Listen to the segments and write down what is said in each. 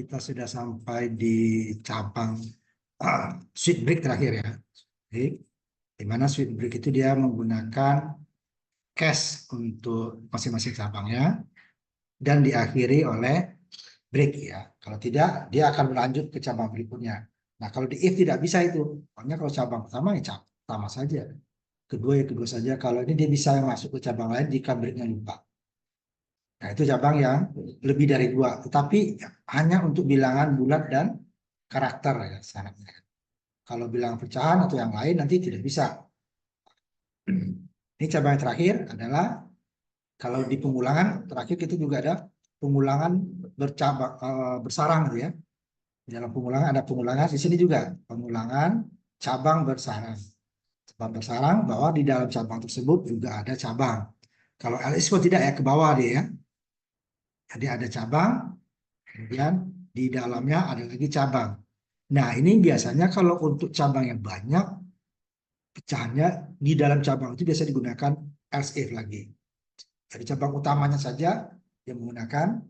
kita sudah sampai di cabang sweet break terakhir ya. Break, di mana sweet break itu dia menggunakan cash untuk masing-masing cabangnya dan diakhiri oleh break ya. Kalau tidak, dia akan melanjut ke cabang berikutnya. Nah, kalau di if tidak bisa itu. Pokoknya kalau cabang pertama ya cabang pertama saja. Kedua ya kedua saja. Kalau ini dia bisa masuk ke cabang lain jika breaknya lupa. Nah, itu cabang yang lebih dari dua. Tetapi hanya untuk bilangan bulat dan karakter ya syaratnya. Kalau bilangan pecahan atau yang lain nanti tidak bisa. Ini cabang yang terakhir adalah kalau di pengulangan terakhir kita juga ada pengulangan bersarang gitu ya. Di dalam pengulangan ada pengulangan di sini juga pengulangan cabang bersarang. Cabang bersarang bahwa di dalam cabang tersebut juga ada cabang. Kalau LSO tidak ya ke bawah dia ya. Jadi ada cabang, kemudian di dalamnya ada lagi cabang. Nah, ini biasanya kalau untuk cabang yang banyak, pecahannya di dalam cabang itu biasa digunakan else if lagi. Jadi cabang utamanya saja yang menggunakan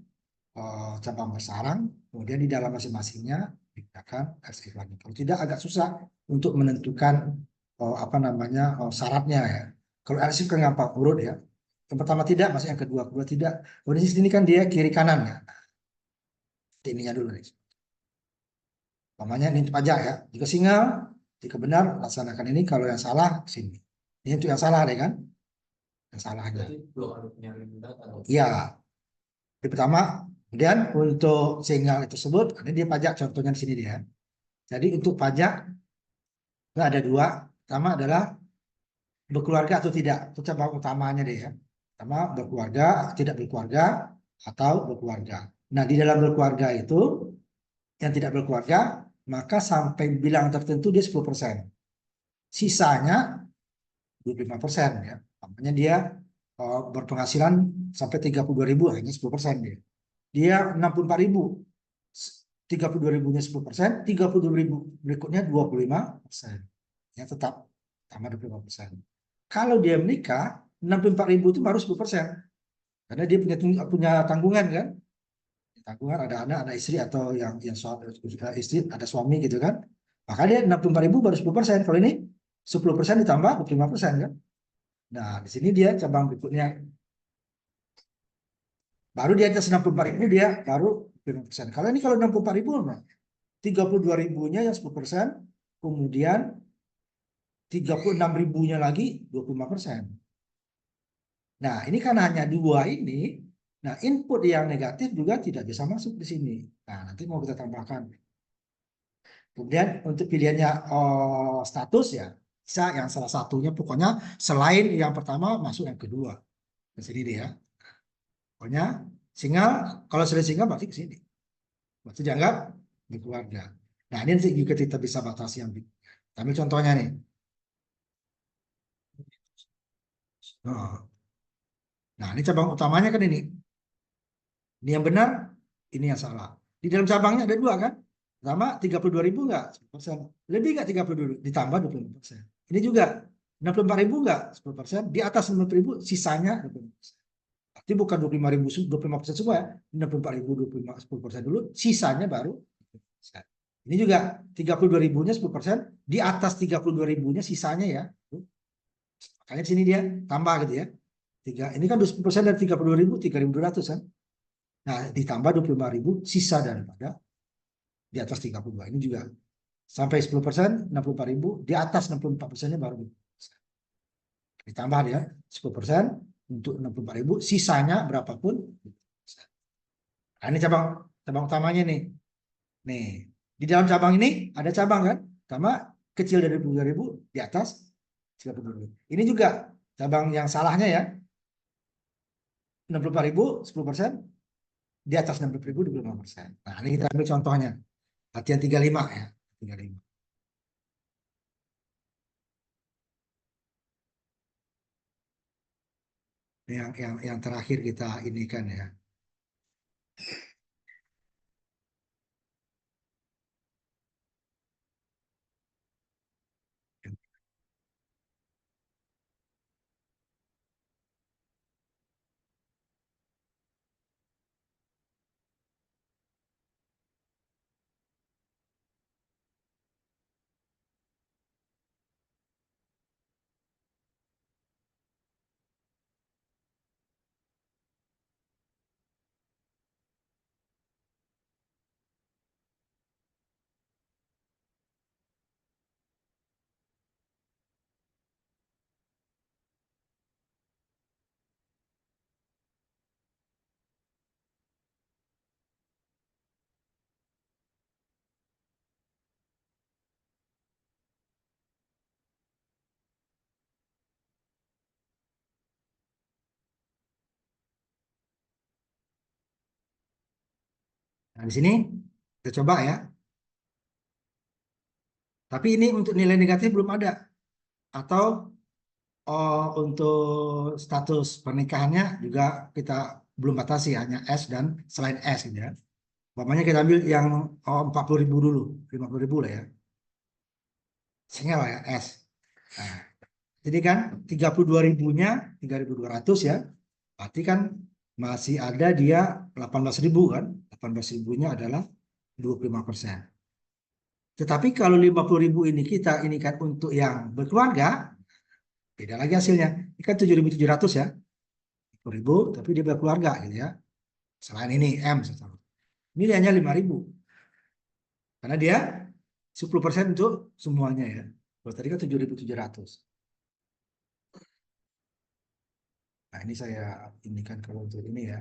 cabang bersarang, kemudian di dalam masing-masingnya digunakan else if lagi. Kalau tidak agak susah untuk menentukan apa namanya syaratnya ya. Kalau else if kan gampang urut ya. Yang pertama tidak, masih yang kedua, kedua tidak. Kemudian di sini kan dia kiri kanan ya. Ininya dulu nih. Namanya ini pajak ya. Jika single, jika benar laksanakan ini. Kalau yang salah sini. Ini untuk yang salah deh kan? Yang salah aja. Iya. Di pertama, kemudian untuk single tersebut, ini dia pajak contohnya di sini dia. Jadi untuk pajak itu ada dua. Pertama adalah berkeluarga atau tidak. Itu cabang utamanya deh ya. Pertama berkeluarga, tidak berkeluarga, atau berkeluarga. Nah di dalam berkeluarga itu yang tidak berkeluarga maka sampai bilang tertentu dia 10%. Sisanya 25% ya. Makanya dia berpenghasilan sampai 32.000 hanya 10% dia. Dia 64.000, 32.000-nya 10%, 32.000 berikutnya 25%. Ya tetap tambah 25%. Kalau dia menikah, 64.000 itu baru 10%. Karena dia punya tanggungan kan. Tanggungan ada anak, ada istri atau yang istri ada suami gitu kan. Maka dia 64.000 baru 10%. Kalau ini 10% ditambah 25% kan. Nah, di sini dia cabang berikutnya. Baru di atas 64.000 dia baru 5%. Kalau ini kalau 64.000, 32.000-nya yang 10%, kemudian 36.000-nya lagi 25%. Nah, ini kan hanya dua ini. Nah, input yang negatif juga tidak bisa masuk di sini. Nah, nanti mau kita tambahkan. Kemudian untuk pilihannya status ya, bisa yang salah satunya pokoknya selain yang pertama masuk yang kedua. Ke sini dia. Pokoknya single, kalau sudah single berarti ke sini. Berarti dianggap berkeluarga. Nah, ini juga kita bisa batasi yang ambil contohnya nih. Nah, ini cabang utamanya kan ini. Ini yang benar, ini yang salah. Di dalam cabangnya ada dua kan? Pertama 32.000 enggak? 10%. Lebih enggak 32.000? Ditambah 25%. Ini juga 64.000 enggak? 10%. Di atas 60.000 sisanya 25%. Berarti bukan 25.000 25% semua ya. 64.000 10% dulu, sisanya baru 10%. Ini juga 32.000-nya 10%, di atas 32.000-nya sisanya ya. Makanya di sini dia tambah gitu ya. Ini kan 10% dari 32.000, 3.200 kan. Nah, ditambah 25.000 sisa daripada di atas 32. Ini juga sampai 10%, 64.000, di atas 64%-nya baru ditambah ya 10% untuk 64.000, sisanya berapapun. Nah, ini cabang cabang utamanya nih. Nih, di dalam cabang ini ada cabang kan? Sama kecil dari 22.000, di atas 32.000. Ini juga cabang yang salahnya ya. 64.000, 10%, di atas 60.000, 25%. Nah, ini kita ambil contohnya. Latihan 35 ya. 35. Yang terakhir kita ini kan ya. Nah, di sini kita coba ya. Tapi ini untuk nilai negatif belum ada. Atau untuk status pernikahannya juga kita belum batasi, hanya S dan selain S gitu ya. Umpamanya kita ambil yang 40.000 dulu, 50.000 lah ya. Single lah ya, S. Nah, jadi kan 32 ribunya 3.200 ya. Berarti kan masih ada dia 18.000 kan. 18 ribunya adalah 25%. Tetapi kalau 50.000 ini kita ini kan untuk yang berkeluarga, beda lagi hasilnya. Ini kan 7.700 ya. 10.000, tapi dia berkeluarga gitu ya. Selain ini M. Ini hanya 5.000. Karena dia 10% untuk semuanya ya. Kalau tadi kan 7.700. Nah, ini saya indikan kalau untuk ini ya.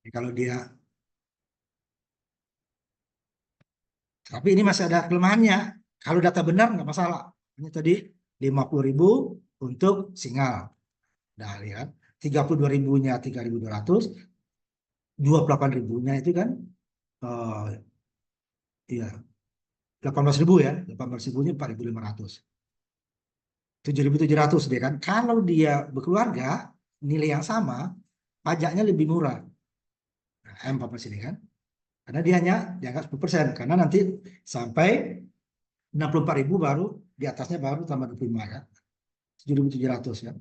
Jadi kalau dia, tapi ini masih ada kelemahannya. Kalau data benar nggak masalah. Ini tadi 50.000 untuk single. Nah, lihat 32 ribunya 3.200, 28 ribunya itu kan iya 18.000 ya, 18 ribunya 4.500. 7.700 dia kan. Kalau dia berkeluarga nilai yang sama, pajaknya lebih murah. Nah, M14 ini kan. Karena dia hanya dianggap 10%. Karena nanti sampai 64.000 baru di atasnya baru tambah 25 ya. 7.700 ya.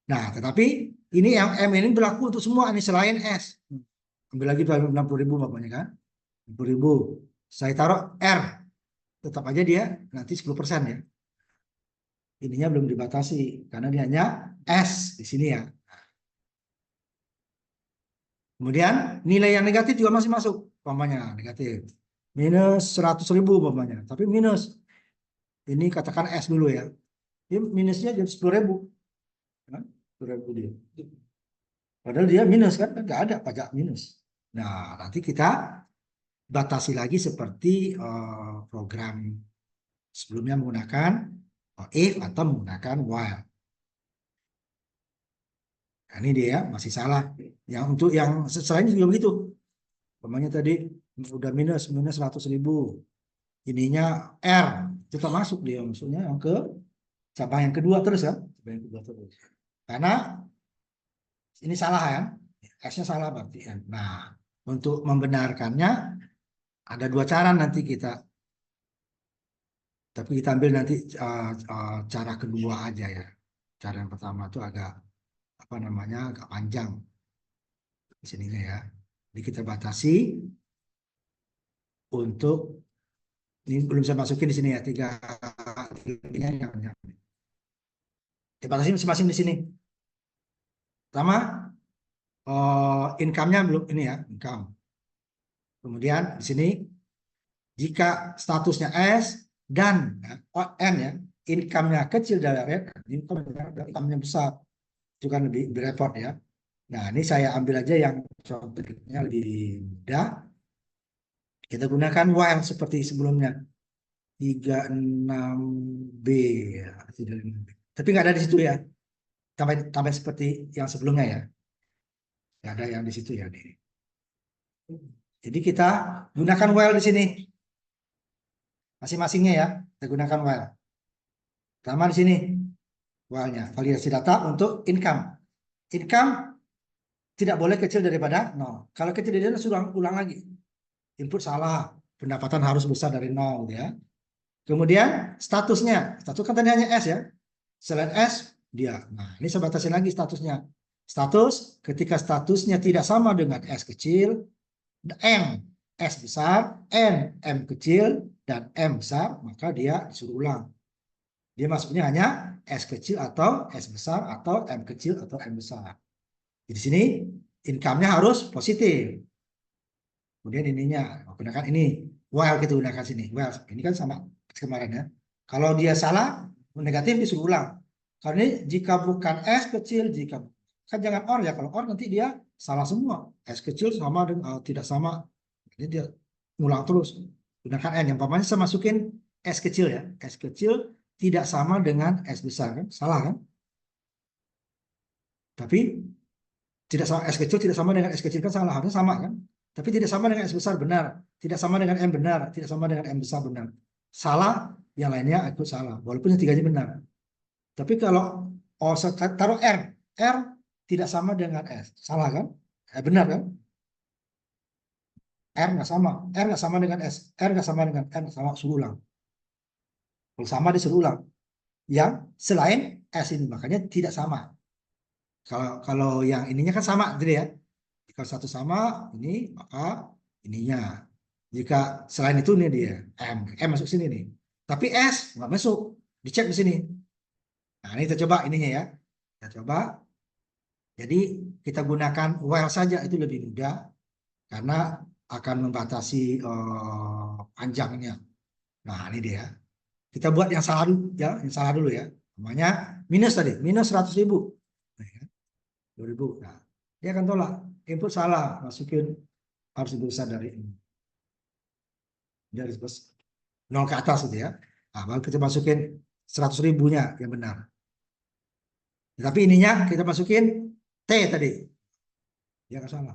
Nah, tetapi ini yang M ini berlaku untuk semua ini selain S. Ambil lagi 60.000 bapaknya kan. 60.000. Saya taruh R. Tetap aja dia nanti 10% ya. Ininya belum dibatasi karena dia hanya S di sini ya. Kemudian nilai yang negatif juga masih masuk, umpamanya negatif. Minus 100.000 umpamanya, tapi minus. Ini katakan S dulu ya. Ini minusnya jadi 10.000. Kan? 10.000 dia. Padahal dia minus kan, nggak ada pajak minus. Nah, nanti kita batasi lagi seperti program sebelumnya menggunakan if atau menggunakan while. Nah, ini dia masih salah. Yang untuk yang selain juga begitu. Umpamanya tadi udah minus 100.000. Ininya R tetap masuk dia, maksudnya yang ke cabang yang kedua terus kan? Cabang yang kedua terus. Karena ini salah ya, S-nya salah berarti kan. Nah, untuk membenarkannya ada dua cara nanti kita, tapi kita ambil nanti cara kedua aja ya. Cara yang pertama itu agak apa namanya agak panjang di sininya ya. Jadi kita batasi untuk ini belum saya masukin di sini ya tiga yang dibatasi masing-masing di sini. Pertama income-nya belum ini ya income. Kemudian di sini jika statusnya S dan N ya income-nya kecil dari income-nya besar itu kan lebih repot ya. Nah ini saya ambil aja yang contohnya lebih mudah. Kita gunakan while seperti sebelumnya 36B ya, 36B. Tapi nggak ada di situ ya. Tambah seperti yang sebelumnya ya. Nggak ada yang di situ ya. Jadi kita gunakan while di sini. Masing-masingnya ya. Kita gunakan while. Pertama di sini while-nya. Validasi data untuk income. Income tidak boleh kecil daripada 0. Kalau kecil dari 0 sudah ulang lagi. Input salah. Pendapatan harus besar dari 0 ya. Kemudian statusnya. Status kan tadi hanya S ya. Selain S dia. Nah, ini saya batasi lagi statusnya. Status ketika statusnya tidak sama dengan S kecil, M S besar, N M kecil, dan M besar, maka dia disuruh ulang. Dia masuknya hanya S kecil atau S besar atau M kecil atau M besar. Di sini income-nya harus positif. Kemudian ininya gunakan ini while kita gunakan sini. While ini kan sama kemarin ya. Kalau dia salah negatif disuruh ulang. Karena ini jika bukan S kecil, jika Kan jangan or ya, kalau or nanti dia salah semua. S kecil sama dengan tidak sama. Jadi dia ngulang terus. Gunakan N. Yang umpamanya saya masukin S kecil ya. S kecil tidak sama dengan S besar kan? Salah kan? Tapi tidak sama, S kecil tidak sama dengan S kecil kan salah. Harusnya sama kan? Tapi tidak sama dengan S besar benar. Tidak sama dengan M benar. Tidak sama dengan M besar benar. Salah, yang lainnya ikut salah. Walaupun yang tiganya benar. Tapi kalau taruh R. R tidak sama dengan S. Salah kan? Benar kan? R nggak sama. R nggak sama dengan S. R nggak sama dengan M. Sama, suruh ulang. Kalau sama disuruh ulang. Yang selain S ini. Makanya tidak sama. Kalau yang ininya kan sama. Jadi ya. Jika satu sama, ini maka ininya. Jika selain itu nih dia. M masuk sini nih. Tapi S nggak masuk. Dicek di sini. Nah ini kita coba ininya ya. Kita coba. Jadi kita gunakan while saja itu lebih mudah. Karena akan membatasi panjangnya. Nah, ini dia. Kita buat yang salah dulu ya, yang salah dulu ya. Namanya minus tadi, minus 100.000. Nah, ya, 2.000. Nah, dia akan tolak. Input salah, masukin harus lebih besar dari ini. Dia harus 0 ke atas gitu ya. Nah, baru kita masukin 100.000-nya yang benar. Tapi ininya kita masukin T tadi. Dia nggak salah.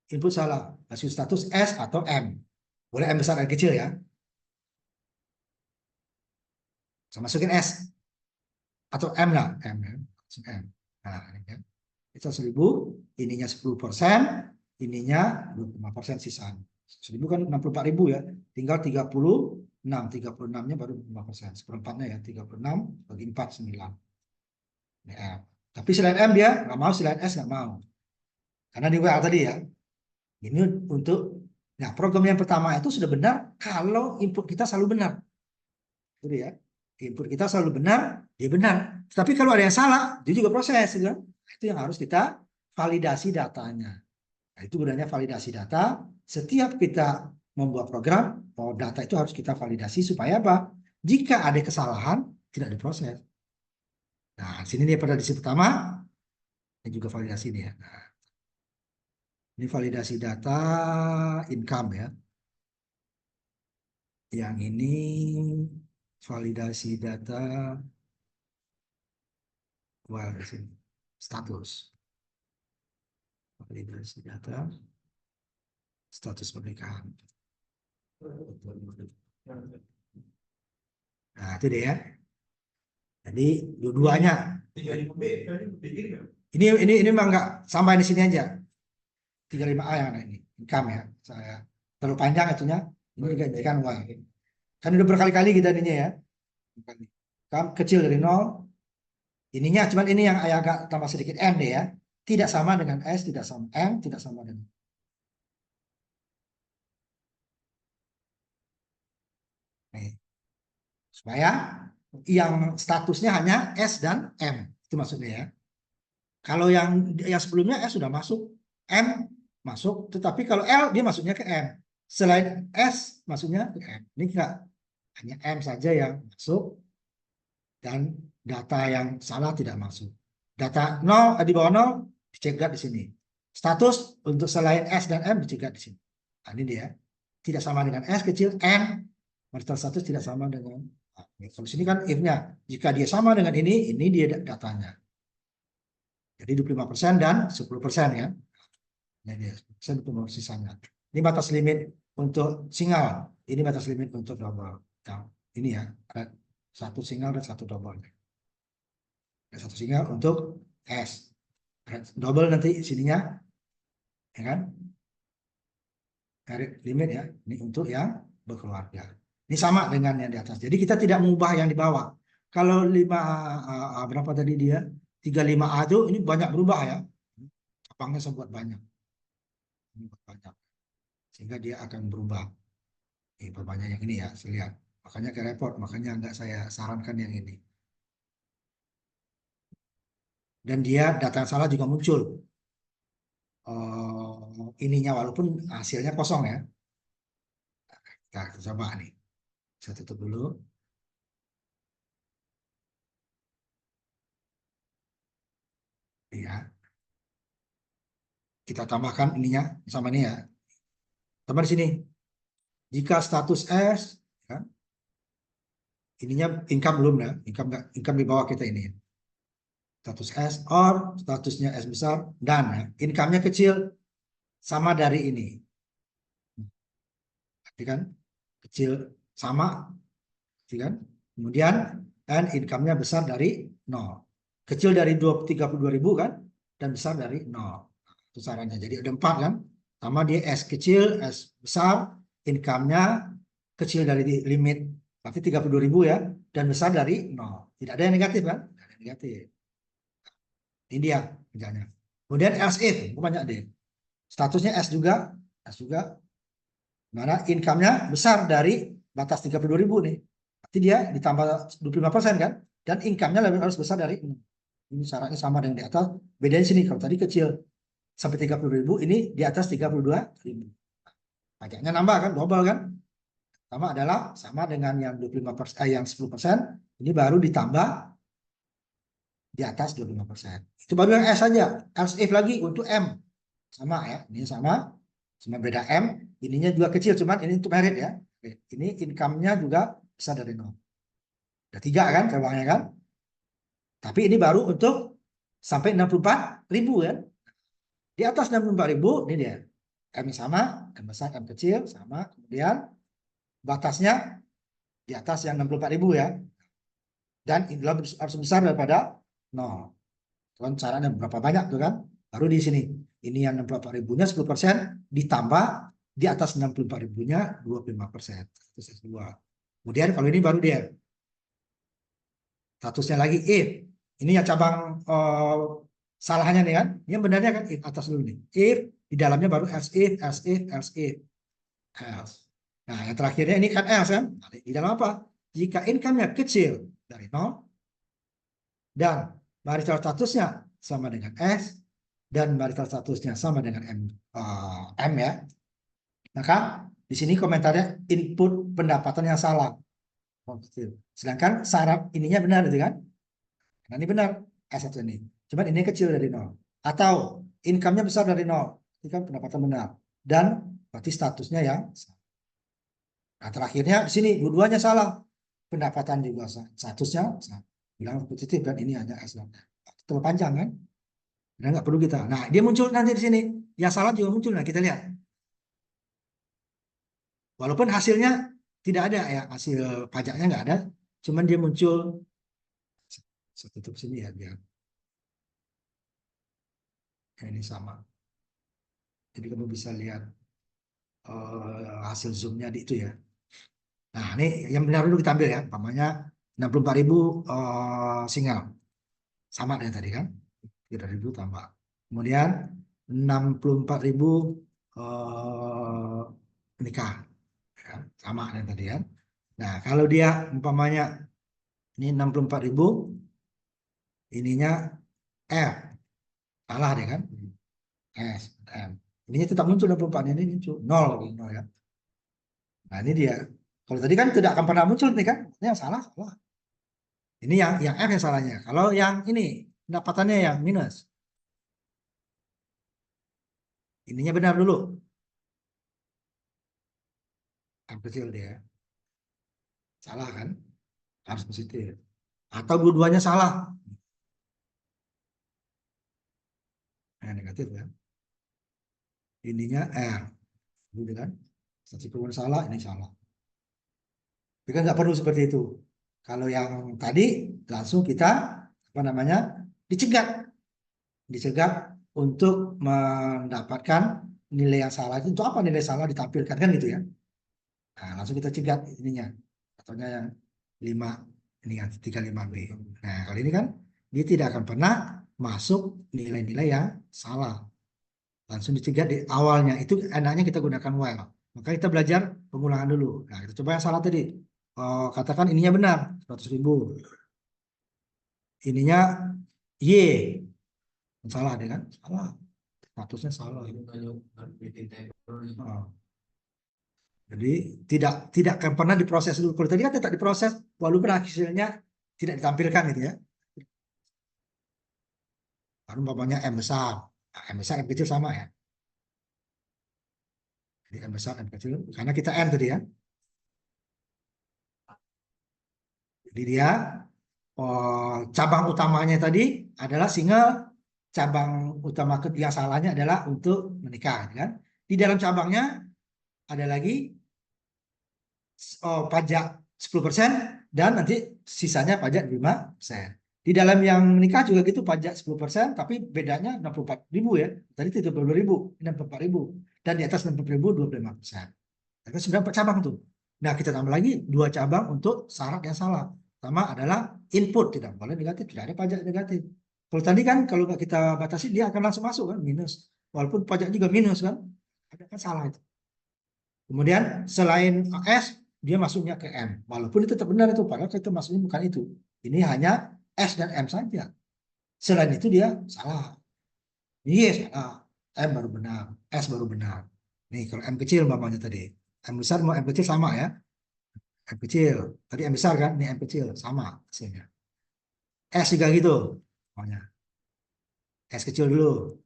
Input salah. Kasih status S atau M. Boleh M besar dan kecil ya. Saya masukin S atau M lah, M. M. Nah, ini kan. Itu 1.000, ininya 10%, ininya 25% sisaan. 1.000 kan 64.000 ya, tinggal 36, 36-nya baru 5%, seperempatnya ya, 36 bagi 4, 9. Ini M. Tapi selain M dia nggak mau, selain S nggak mau. Karena di WA tadi ya, ini untuk, nah program yang pertama itu sudah benar kalau input kita selalu benar. Jadi ya, input kita selalu benar, dia benar. Tapi kalau ada yang salah, dia juga proses. Gitu kan? Itu yang harus kita validasi datanya. Nah, itu gunanya validasi data. Setiap kita membuat program, data itu harus kita validasi supaya apa? Jika ada kesalahan, tidak diproses. Nah, sini nih pada edisi pertama, ini juga validasi nih ya. Nah, ini validasi data income ya. Yang ini validasi data di sini status. Validasi data status pernikahan. Nah, itu deh ya. Jadi dua-duanya. Ini memang nggak sampai di sini aja. 35A yang ada ini. Income ya. Saya terlalu panjang itunya. Ini digantikan Y. Kan udah berkali-kali kita ininya ya. Income kecil dari 0. Ininya cuman ini yang agak tambah sedikit M deh ya. Tidak sama dengan S, tidak sama M, tidak sama dengan nih. Supaya yang statusnya hanya S dan M. Itu maksudnya ya. Kalau yang sebelumnya S sudah masuk, M masuk, tetapi kalau L dia masuknya ke M. Selain S masuknya ke M. Ini enggak, hanya M saja yang masuk dan data yang salah tidak masuk. Data 0 di bawah 0 dicegat di sini. Status untuk selain S dan M dicegat di sini. Nah, ini dia. Tidak sama dengan S kecil, N marital status tidak sama dengan. Nah, kalau sini kan if-nya. Jika dia sama dengan ini dia datanya. Jadi 25% dan 10% ya. Jadi 10% untuk sisanya. Ini batas limit untuk single. Ini batas limit untuk double. Nah, ini ya, ada satu single dan satu double. Ada satu single untuk S. Ada double nanti sininya, ya kan? Garis limit ya. Ini untuk yang berkeluarga. Ini sama dengan yang di atas. Jadi kita tidak mengubah yang di bawah. Kalau 5 berapa tadi dia? 35A itu ini banyak berubah ya. Cabangnya saya buat banyak. Ini buat banyak. Sehingga dia akan berubah. Ini perbanyak yang ini ya, saya lihat. Makanya ke report, makanya enggak saya sarankan yang ini. Dan dia data yang salah juga muncul. Ininya walaupun hasilnya kosong ya. Nah, kita coba nih. Saya tutup dulu. Ya. kita tambahkan ininya sama ini ya. Tambah di sini. Jika status S, ya, ininya income belum ya, income di bawah kita ini. Status S or statusnya S besar dan ya, income-nya kecil sama dari ini. Berarti kan kecil sama, kan? Kemudian and income-nya besar dari 0. Kecil dari 32.000 kan, dan besar dari 0. Itu caranya. Jadi ada 4 kan. Sama dia S kecil, S besar, income-nya kecil dari limit, berarti 32.000 ya, dan besar dari 0. Tidak ada yang negatif kan? Tidak ada yang negatif. Ini dia kerjanya. Kemudian else if, banyak deh. Statusnya S juga, mana income-nya besar dari batas 32.000 nih. Berarti dia ditambah 25% kan? Dan income-nya harus besar dari ini syaratnya sama dengan di atas. Bedanya sini, kalau tadi kecil sampai 30.000, ini di atas 32.000. Pajaknya nambah kan, double kan? Sama adalah sama dengan yang 25%, yang 10%, ini baru ditambah di atas 25%. Itu baru yang S saja. Else if lagi untuk M. Sama ya, ini sama. Cuma beda M, ininya juga kecil, cuman ini untuk merit ya. Ini income-nya juga besar dari 0. Ada 3 kan cabangnya kan. Tapi ini baru untuk sampai 64.000 kan. Di atas 64.000 ini dia. M sama, M besar, M kecil sama. Kemudian batasnya di atas yang 64.000 ya. Dan ini harus besar daripada 0. Kan caranya berapa banyak tuh kan. Baru di sini. Ini yang 64.000-nya 10% ditambah di atas 64.000-nya 25%. Kemudian kalau ini baru dia. Statusnya lagi if. Ini yang cabang salahnya nih kan. Ini yang benarnya kan if atas dulu nih. If di dalamnya baru else if, else if, else if. Else. Nah, yang terakhirnya ini kan else kan. Di dalam apa? Jika income-nya kecil dari 0 dan marital statusnya sama dengan S dan marital statusnya sama dengan M ya. Maka di sini komentarnya input pendapatan yang salah. Sedangkan syarat ininya benar gitu kan. Nah, ini benar S1 ini. Cuman ini kecil dari 0. Atau income-nya besar dari 0. Ini kan pendapatan benar. Dan berarti statusnya yang salah. Nah, terakhirnya di sini dua-duanya salah. Pendapatan juga statusnya bilang positif dan ini hanya S. Terlalu panjang kan? Dan nggak perlu kita. Nah, dia muncul nanti di sini. Yang salah juga muncul. Nah, kita lihat. Walaupun hasilnya tidak ada ya, hasil pajaknya nggak ada. Cuman dia muncul. Saya tutup sini ya biar. Ini sama. Jadi kamu bisa lihat hasil zoomnya di itu ya. Nah, ini yang benar dulu kita ambil ya. Umpamanya 64.000 single. Sama dengan tadi kan. 3.000 tambah. Kemudian 64.000 nikah. Ya, sama dengan tadi kan. Nah, kalau dia umpamanya ini 64.000, ininya F. Salah deh kan. S, M. Ininya tetap muncul 64, ini muncul 0 lagi, 0 ya. Nah, ini dia. Kalau tadi kan tidak akan pernah muncul nih kan. Ini yang salah. Wah. Ini yang F yang salahnya. Kalau yang ini pendapatannya yang minus. Ininya benar dulu. F kecil dia. Salah kan? Harus positif. Atau dua-duanya salah. Nah, negatif ya. Ininya R. Gitu kan? Statistik perubahan salah, ini salah. Tapi kan nggak perlu seperti itu. Kalau yang tadi langsung kita apa namanya dicegat untuk mendapatkan nilai yang salah. Itu untuk apa nilai salah ditampilkan kan gitu ya? Nah, langsung kita cegat ininya. Contohnya yang 5 ini kan 35B. Nah, kali ini kan dia tidak akan pernah masuk nilai-nilai yang salah. Langsung dicegat di awalnya. Itu enaknya kita gunakan while. Maka kita belajar pengulangan dulu. Nah, kita coba yang salah tadi. Katakan ininya benar, 100.000. Ininya Y. Salah deh kan? Salah. Statusnya salah. Jadi tidak akan pernah diproses dulu. Kalau tadi kan tidak diproses, walaupun hasilnya tidak ditampilkan gitu ya. Baru umpamanya M besar. Nah, M besar, M kecil sama ya. Jadi M besar, M kecil, karena kita N tadi ya. Jadi dia cabang utamanya tadi adalah single, cabang utama yang salahnya adalah untuk menikah, kan? Di dalam cabangnya ada lagi pajak 10% dan nanti sisanya pajak 5%. Di dalam yang menikah juga gitu pajak 10%, tapi bedanya 64.000 ya. Tadi 72.000, 64.000. Dan di atas 64.000 25%. Itu sebenarnya 4 cabang tuh. Nah, kita tambah lagi 2 cabang untuk syarat yang salah. Pertama adalah input, tidak boleh negatif, tidak ada pajak negatif. Kalau tadi kan kalau nggak kita batasi dia akan langsung masuk kan minus. Walaupun pajak juga minus kan. Ada kan salah itu. Kemudian selain S dia masuknya ke M. Walaupun itu tetap benar itu, padahal kita masuknya bukan itu. Ini hanya S dan M saja. Selain itu dia salah. Iya salah. M baru benar, S baru benar. Nih kalau M kecil mamanya tadi. M besar mau M kecil sama ya. M kecil. Tadi M besar kan, ini M kecil sama hasilnya. S juga gitu. Pokoknya. S kecil dulu.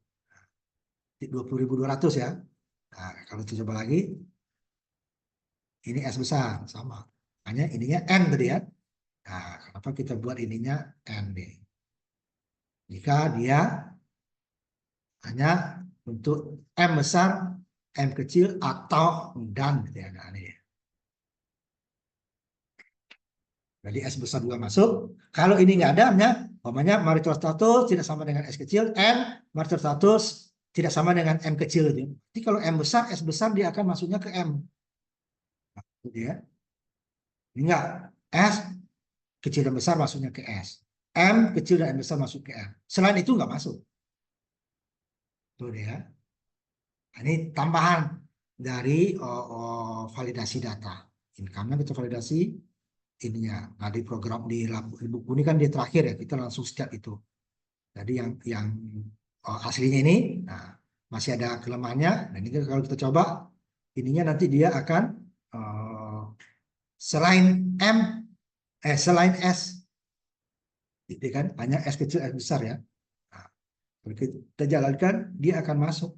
20.200 ya. Nah, kalau itu coba lagi, ini S besar sama. Hanya ininya N tadi ya. Nah, kenapa kita buat ininya N nih? Jika dia hanya untuk M besar, M kecil, atau dan gitu ya. Nah, ini. Jadi S besar juga masuk. Kalau ini nggak ada, namanya marital status tidak sama dengan S kecil, N marital status tidak sama dengan M kecil. Jadi kalau M besar, S besar dia akan masuknya ke M. Nah, itu dia. Ini enggak. S kecil dan besar masuknya ke S. M kecil dan M besar masuk ke M. Selain itu nggak masuk. Itu dia. Nah, ini tambahan dari validasi data. Income-nya kita validasi ininya. Nah, di program di buku ini kan di terakhir ya, kita langsung setiap itu. Jadi yang aslinya ini, nah, masih ada kelemahannya. Dan ini kalau kita coba, ininya nanti dia akan selain M, selain S, gitu kan, hanya S kecil, S besar ya. Nah, kalau kita jalankan, dia akan masuk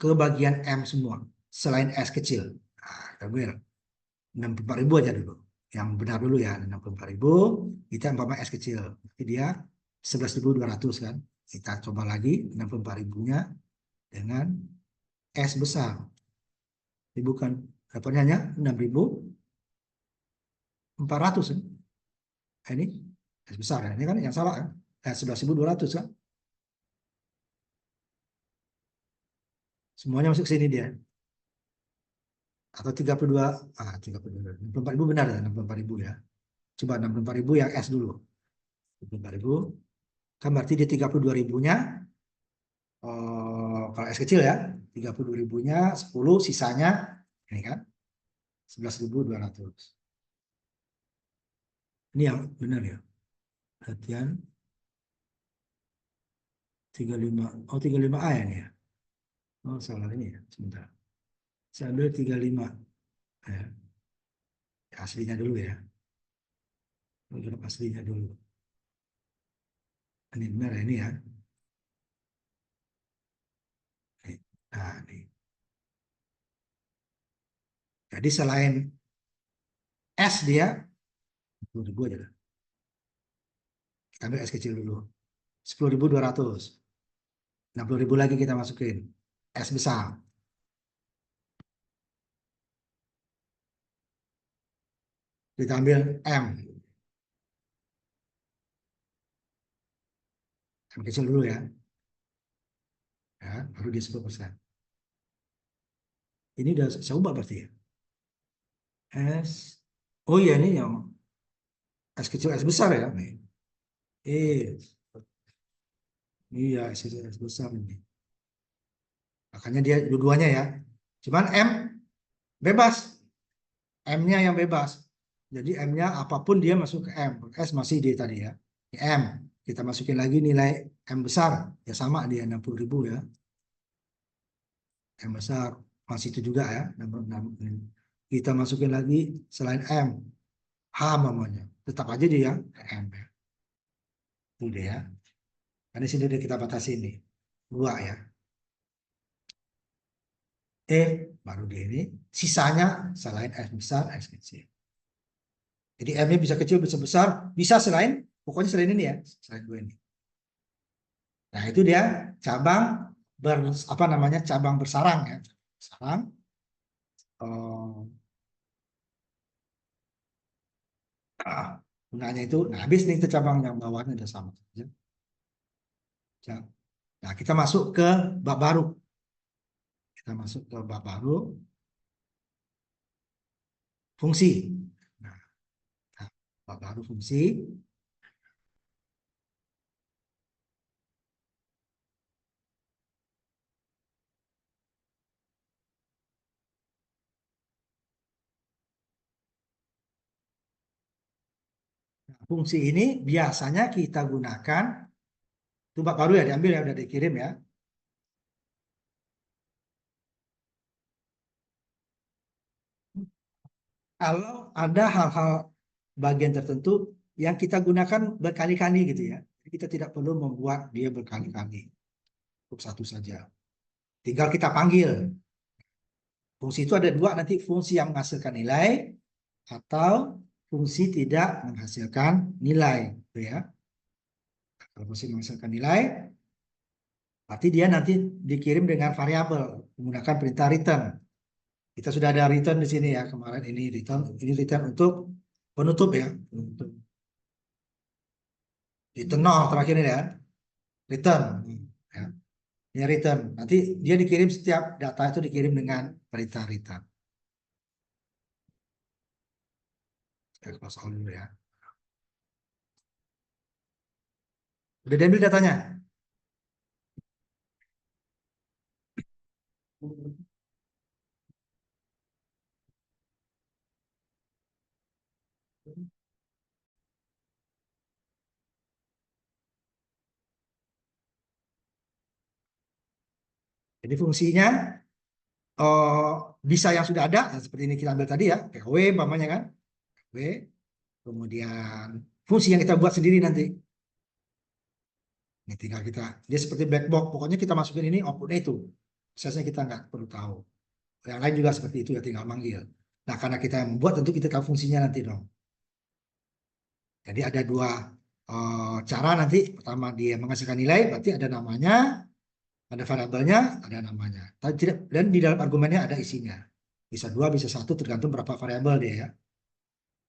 ke bagian M semua, selain S kecil. Nah, kita ambil 64.000 aja dulu. Yang benar dulu ya, 64.000, kita umpama S kecil. Jadi dia 11.200 kan. Kita coba lagi 64.000-nya dengan S besar. Ini bukan, dapatnya hanya 6.400 kan. Ini S besar ya. Ini kan yang salah kan. 11.200 kan. Semuanya masuk sini dia. Atau 32, 64.000 benar ya, 64.000 ya. Coba 64.000 yang S dulu. 64.000, kan berarti di 32.000-nya, kalau S kecil ya, 32.000-nya 10, sisanya ini kan 11.200. Ini yang benar ya. Latihan 35. Oh, 35A ya ini ya. Oh, salah ini ya. Sebentar. Saya ambil 35. Ya. Aslinya dulu ya. Aslinya dulu. Ini benar ya ini ya. Nah, ini. Jadi selain S dia 10.000 aja lah. Kita ambil S kecil dulu. 10.200. 60.000 lagi kita masukin. S besar. Kita ambil M. M kecil dulu ya. Ya, baru dia 10%. Ini udah saya ubah berarti ya. S. Oh iya ini yang S kecil S besar ya. Nih. Iya S kecil S besar ini. Makanya dia dua-duanya ya. Cuman M bebas. M-nya yang bebas. Jadi M-nya apapun dia masuk ke M. S masih di tadi ya. Di M. Kita masukin lagi nilai M besar. Ya sama dia 60.000 ya. M besar masih itu juga ya. Kita masukin lagi selain M. H namanya. Tetap aja dia M ya. Itu dia ya. Karena sini udah kita batasi ini. 2 ya. baru di ini. Sisanya selain X besar, X kecil. Jadi M-nya bisa kecil, bisa besar, bisa selain, pokoknya selain ini ya, selain dua ini. Nah itu dia cabang apa namanya, cabang bersarang ya, bersarang. Gunanya itu, nah habis nih itu cabang yang bawahnya udah sama. Nah kita masuk ke bab baru. Kita masuk ke bab baru, fungsi. Nah, bab baru fungsi. Fungsi ini biasanya kita gunakan, itu bab baru ya, diambil ya, udah dikirim ya. Kalau ada hal-hal bagian tertentu yang kita gunakan berkali-kali gitu ya. Jadi kita tidak perlu membuat dia berkali-kali. Cukup satu saja. Tinggal kita panggil. Fungsi itu ada dua, nanti fungsi yang menghasilkan nilai atau fungsi tidak menghasilkan nilai. Gitu ya. Kalau fungsi menghasilkan nilai, berarti dia nanti dikirim dengan variabel menggunakan perintah return. Kita sudah ada return di sini ya, kemarin ini return untuk penutup ya, penutup. Return 0 terakhir ini ya, return. Ya. Ini return. Nanti dia dikirim, setiap data itu dikirim dengan perintah return. Kita close all dulu ya. Udah diambil datanya? Jadi fungsinya bisa yang sudah ada, seperti ini kita ambil tadi ya, POW umpamanya kan, W, kemudian fungsi yang kita buat sendiri nanti. Ini tinggal kita, dia seperti black box, pokoknya kita masukin ini, outputnya itu. Prosesnya kita nggak perlu tahu. Yang lain juga seperti itu ya, tinggal manggil. Nah, karena kita yang membuat, tentu kita tahu fungsinya nanti dong. Jadi ada dua cara nanti. Pertama dia menghasilkan nilai, berarti ada namanya, ada variabelnya, ada namanya. Dan di dalam argumennya ada isinya. Bisa dua, bisa satu, tergantung berapa variabel dia ya.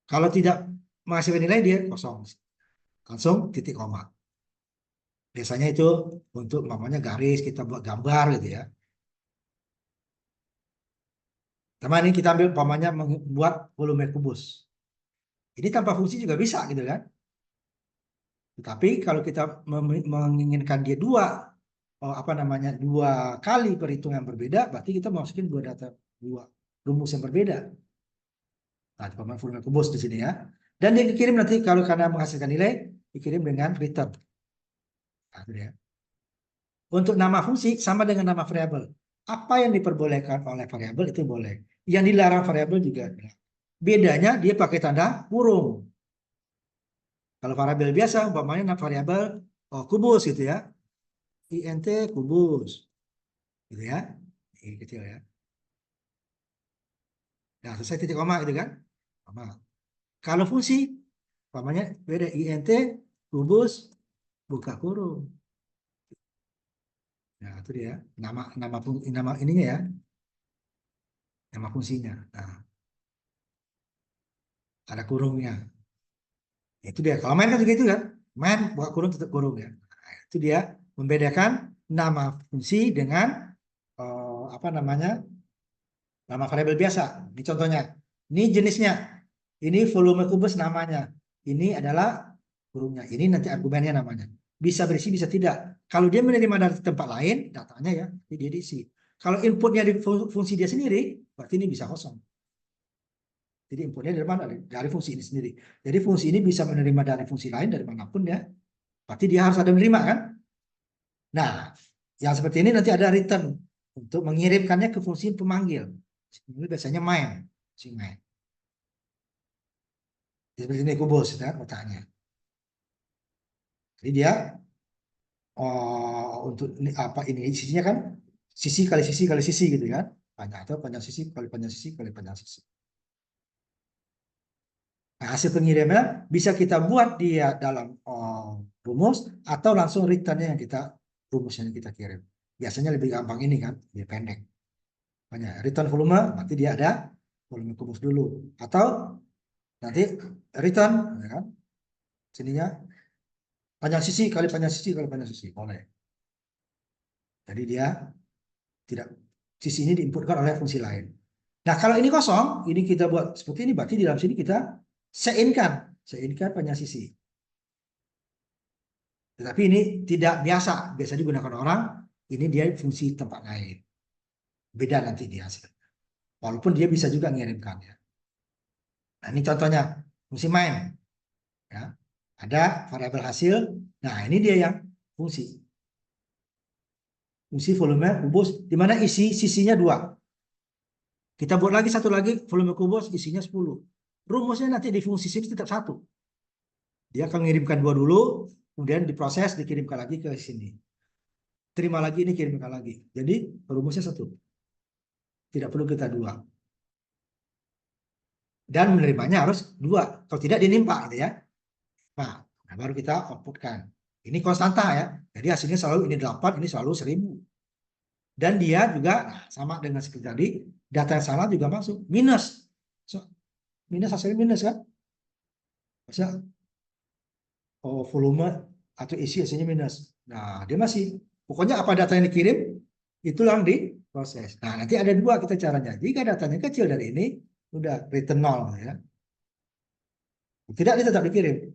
Kalau tidak menghasilkan nilai, dia kosong. Langsung titik koma. Biasanya itu untuk namanya garis, kita buat gambar gitu ya. Sama ini kita ambil umpamanya membuat volume kubus. Ini tanpa fungsi juga bisa gitu kan. Tetapi kalau kita menginginkan dia dua, apa namanya, dua kali perhitungan berbeda, berarti kita masukin dua data, dua rumus yang berbeda. Nah, umpamanya volume kubus di sini ya. Dan dia dikirim nanti kalau karena menghasilkan nilai, dikirim dengan return. Nah, itu ya. Untuk nama fungsi sama dengan nama variabel. Apa yang diperbolehkan oleh variabel itu boleh. Yang dilarang variabel juga. Bedanya dia pakai tanda kurung. Kalau variabel biasa, umpamanya variabel kubus gitu ya, int kubus, gitu ya, ini kecil ya. Nah, selesai titik koma gitu kan, koma. Kalau fungsi, umpamanya beda, int kubus buka kurung. Nah, itu dia nama nama ininya ya, nama fungsinya. Nah, ada kurungnya. Itu dia. Kalau main kan juga itu kan, main buka kurung tutup kurung ya. Nah, itu dia membedakan nama fungsi dengan apa namanya, nama variabel biasa. Ini contohnya. Ini jenisnya. Ini volume kubus namanya. Ini adalah kurungnya. Ini nanti argumennya namanya. Bisa berisi, bisa tidak. Kalau dia menerima dari tempat lain, datanya ya, dia diisi. Kalau inputnya di fungsi dia sendiri, berarti ini bisa kosong. Jadi inputnya dari mana? Dari fungsi ini sendiri. Jadi fungsi ini bisa menerima dari fungsi lain, dari manapun ya. Berarti dia harus ada menerima kan? Nah, yang seperti ini nanti ada return untuk mengirimkannya ke fungsi pemanggil. Ini biasanya main, si main. Seperti ini kubus, ya, otaknya. Jadi dia untuk ini apa, ini sisinya kan sisi kali sisi kali sisi gitu kan. Panjang atau panjang sisi kali panjang sisi kali panjang sisi. Nah, hasil pengiriman bisa kita buat dia dalam rumus atau langsung returnnya yang kita rumusnya yang kita kirim. Biasanya lebih gampang ini kan, lebih pendek. Banyak return volume, nanti dia ada volume kubus dulu. Atau nanti return, ya kan? Sininya panjang sisi kali panjang sisi kali panjang sisi, boleh. Jadi dia tidak sisi ini diinputkan oleh fungsi lain. Nah, kalau ini kosong, ini kita buat seperti ini, berarti di dalam sini kita sein-kan panjang sisi. Tetapi ini tidak biasa, biasa digunakan orang, ini dia fungsi tempat lain. Beda nanti di hasil. Walaupun dia bisa juga mengirimkan ya. Nah, ini contohnya fungsi main. Ya. Ada variabel hasil. Nah, ini dia yang fungsi. Fungsi volume kubus, di mana isi sisinya 2. Kita buat lagi satu lagi, volume kubus isinya 10. Rumusnya nanti di fungsi sini tetap 1. Dia akan mengirimkan 2 dulu, kemudian diproses, dikirimkan lagi ke sini. Terima lagi, ini kirimkan lagi. Jadi rumusnya 1. Tidak perlu kita 2. Dan menerimanya harus 2. Kalau tidak dinimpa gitu ya. Nah, baru kita outputkan. Ini konstanta ya. Jadi hasilnya selalu ini 8, ini selalu 1000. Dan dia juga sama dengan seperti tadi, data yang salah juga masuk. Minus. So, minus hasilnya minus kan. Masa volume atau isi hasilnya minus. Nah, dia masih. Pokoknya apa data yang dikirim, itulah yang diproses. Nah, nanti ada 2 kita caranya. Jika datanya kecil dari ini, udah return 0 ya. Tidak, dia tetap dikirim.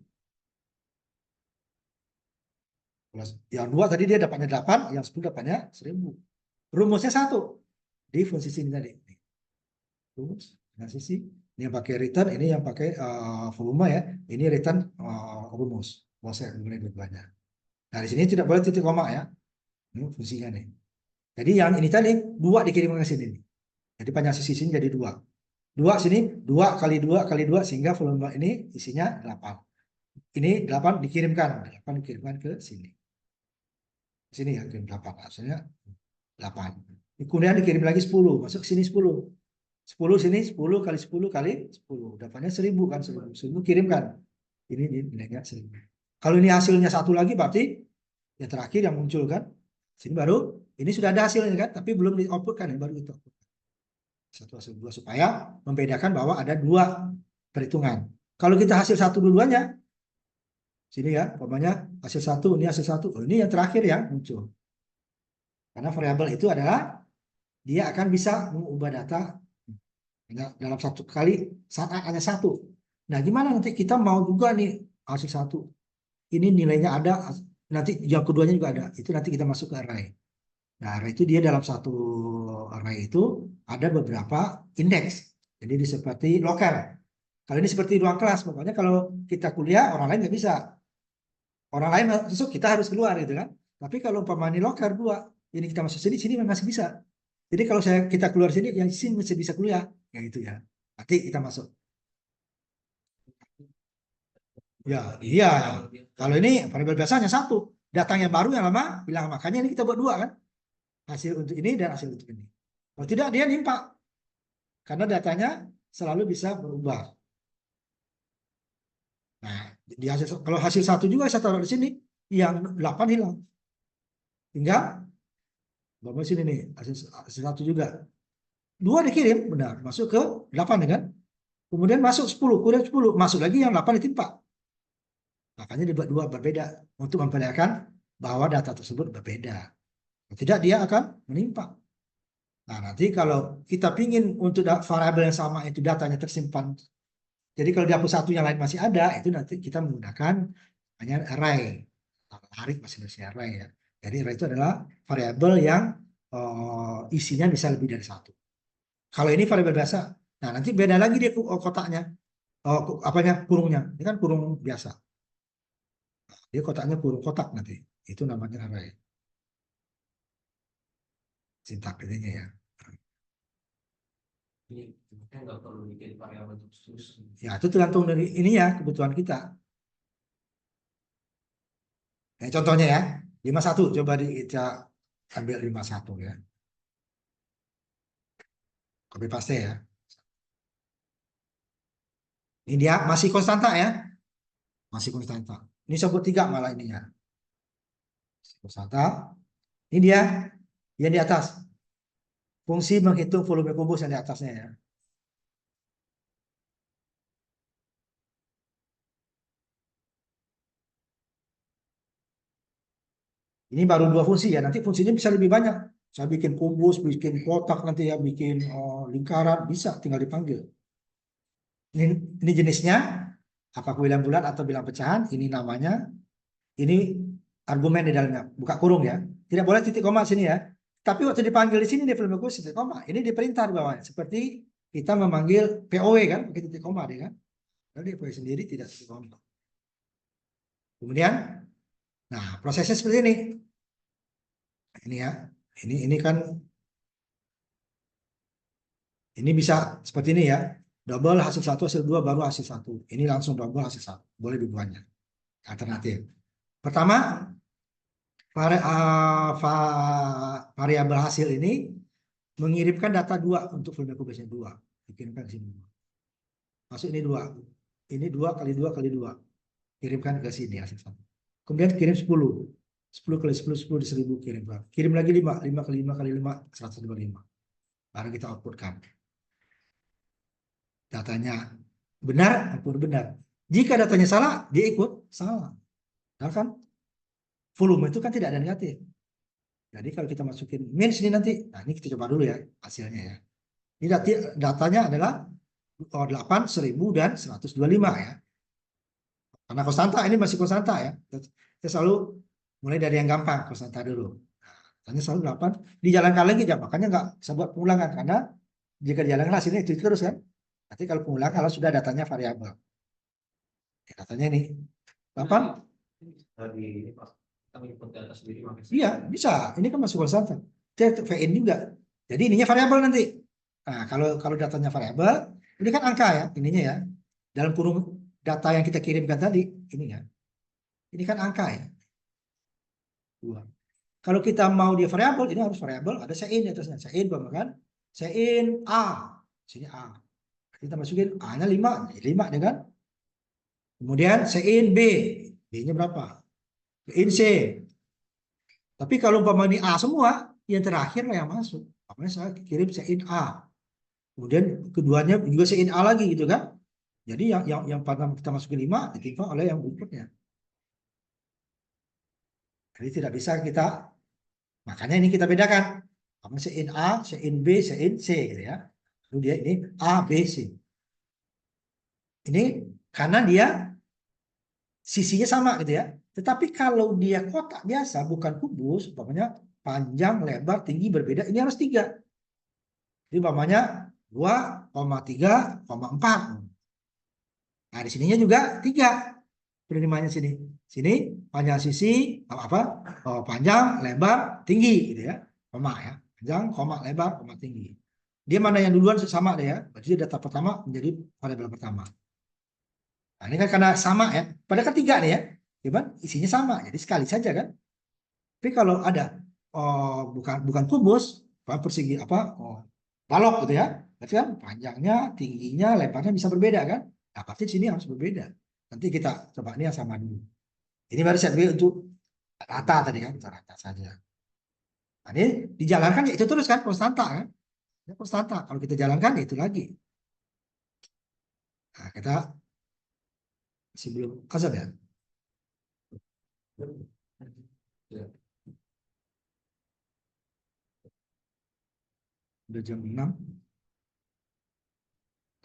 Yang 2 tadi dia dapatnya 8, yang 10 dapatnya 1000. Rumusnya 1 di fungsi sini tadi. Rumus dengan sisi ini yang pakai return, ini yang pakai volume ya. Ini return rumus. Proses kemudian dua-duanya. Nah, di sini tidak boleh titik koma ya. Ini fungsinya nih. Jadi yang ini tadi 2 dikirim ke sini nih. Jadi panjang sisi sini jadi 2. 2 sini 2 kali 2 kali 2 sehingga volume ini isinya 8. Ini 8 dikirimkan, 8 dikirimkan ke sini. Sini ya, kirim 8. Maksudnya 8. Kemudian dikirim lagi 10, masuk sini 10. 10 sini 10 kali 10 kali 10. Dapatnya 1000 kan, 1000 kirimkan. Ini nilainya 1000. Kalau ini hasilnya 1 lagi berarti yang terakhir yang muncul kan. Sini baru ini sudah ada hasilnya kan, tapi belum di output kan, baru itu. 1 hasil 2 supaya membedakan bahwa ada 2 perhitungan. Kalau kita hasil 1 dua-duanya, sini ya, umpamanya hasil 1, ini hasil 1. Oh, ini yang terakhir yang muncul. Karena variabel itu adalah dia akan bisa mengubah data dalam satu kali saat hanya 1. Nah, gimana nanti kita mau juga nih hasil 1. Ini nilainya ada, nanti yang keduanya juga ada. Itu nanti kita masuk ke array. Nah, array itu dia dalam satu array itu ada beberapa indeks. Jadi ini seperti lokal. Kalau ini seperti ruang kelas, pokoknya kalau kita kuliah orang lain nggak bisa. Orang lain masuk kita harus keluar gitu kan. Tapi kalau umpamanya ini lokal 2, ini kita masuk sini, sini masih bisa. Jadi kalau kita keluar sini, yang sini masih bisa kuliah, ya gitu ya. Nanti kita masuk. Ya, iya. Kalau ini variabel biasanya 1, datang yang baru yang lama bilang, makanya ini kita buat 2 kan. Hasil untuk ini dan hasil untuk ini. Kalau tidak dia nimpa. Karena datanya selalu bisa berubah. Nah, kalau hasil 1 juga saya taruh di sini, yang 8 hilang. Tinggal bapak sini nih, hasil 1 juga. 2 dikirim, benar, masuk ke 8 kan. Kemudian masuk 10, kemudian 10, masuk lagi yang 8 ditimpa. Makanya dibuat 2 berbeda untuk memperlihatkan bahwa data tersebut berbeda. Tidak, dia akan menimpa. Nah, nanti kalau kita ingin untuk variabel yang sama itu datanya tersimpan. Jadi kalau dihapus 1 yang lain masih ada, itu nanti kita menggunakan hanya array. Tarik masing-masing array ya. Jadi array itu adalah variabel yang isinya bisa lebih dari 1. Kalau ini variabel biasa, nah nanti beda lagi dia kotaknya, apanya kurungnya. Ini kan kurung biasa. Dia kotaknya kurung kotak nanti. Itu namanya array. Sintak intinya ya. Ini kan nggak perlu bikin variabel khusus. Ya itu tergantung dari ini ya kebutuhan kita. Nah, contohnya ya 51, coba kita ambil 51 ya. Copy paste ya. Ini dia masih konstanta ya. Masih konstanta. Ini sebut 3 malah ininya. Masih konstanta. Ini dia yang di atas. Fungsi menghitung volume kubus yang di atasnya ya. Ini baru 2 fungsi ya. Nanti fungsinya bisa lebih banyak. Saya bikin kubus, bikin kotak nanti ya, bikin lingkaran, bisa tinggal dipanggil. Ini jenisnya, apakah bilang bulat atau bilang pecahan, ini namanya, ini argumen di dalamnya, buka kurung ya. Tidak boleh titik koma sini ya. Tapi waktu dipanggil di sini di volume kubus titik koma. Ini diperintah di bawahnya. Seperti kita memanggil POW kan, pakai titik koma dia kan. Jadi POW sendiri tidak titik koma. Kemudian, nah prosesnya seperti ini. Ini ya, ini kan, ini bisa seperti ini ya. Double hasil 1, hasil 2, baru hasil 1. Ini langsung double hasil 1. Boleh dua-duanya. Alternatif. Pertama, variabel hasil ini mengirimkan data 2 untuk volume kubusnya 2. Dikirimkan ke sini. Masuk ini 2. Ini 2 kali 2 kali 2. Kirimkan ke sini hasil 1. Kemudian kirim 10. 10 kali 10, 10 di 1000 kirim. Kirim lagi 5. 5 kali 5 kali 5, 125. Baru kita outputkan. Datanya benar, output benar. Jika datanya salah, dia ikut salah. Nah, kan volume itu kan tidak ada negatif. Jadi kalau kita masukin min sini nanti, nah ini kita coba dulu ya hasilnya ya. Ini datanya adalah 8, 1000 dan 125 ya. Karena konstanta ini masih konstanta ya. Kita selalu mulai dari yang gampang, konstanta dulu. Nah, selalu 8, dijalankan lagi ya, makanya nggak bisa buat pengulangan karena jika dijalankan hasilnya itu terus kan. Nanti kalau pengulangan kalau sudah datanya variabel. Ya, datanya ini 8. Dari ini Pak, kita input data sendiri pakai. Iya, bisa. Ini kan masuk konstanta. Dia VN juga. Jadi ininya variabel nanti. Nah, kalau datanya variabel, ini kan angka ya, ininya ya. Dalam kurung data yang kita kirimkan tadi, ini ya. Ini kan angka ya. 2. Kalau kita mau dia variabel, ini harus variabel, ada sein di atasnya. Sein kan? Sein A. Sini A. Kita masukin A-nya 5, 5 ya kan? Kemudian sein B. B-nya berapa? Sein C. Tapi kalau umpama ini A semua, yang terakhir lah yang masuk. Makanya saya kirim sein A. Kemudian keduanya juga sein A lagi gitu kan. Jadi yang pertama kita masukin 5 ditimpa oleh yang berikutnya. Jadi tidak bisa kita, makanya ini kita bedakan. Apa sein A, sein B, sein C gitu ya. Lalu dia ini A, B, C. Ini karena dia sisinya sama gitu ya. Tetapi kalau dia kotak biasa bukan kubus, umpamanya panjang, lebar, tinggi berbeda, ini harus 3. Jadi umpamanya 2,3,4. Nah, di sininya juga 3 penerimanya sini. Sini panjang sisi apa? Panjang, lebar, tinggi gitu ya. Koma ya. Panjang, koma, lebar, koma, tinggi. Dia mana yang duluan sama deh ya. Berarti data pertama menjadi variabel pertama. Nah, ini kan karena sama ya. Padahal kan 3 nih ya. Cuman isinya sama. Jadi sekali saja kan. Tapi kalau ada bukan kubus, persegi balok gitu ya. Berarti kan panjangnya, tingginya, lebarnya bisa berbeda kan. Nah, pasti sini harus berbeda. Nanti kita coba ini yang sama dulu. Ini baru set B untuk rata tadi kan, rata saja. Nah, ini dijalankan ya itu terus kan, konstanta kan. Ya, konstanta. Kalau kita jalankan ya itu lagi. Nah, kita masih belum azab ya. Udah jam 6. Nah,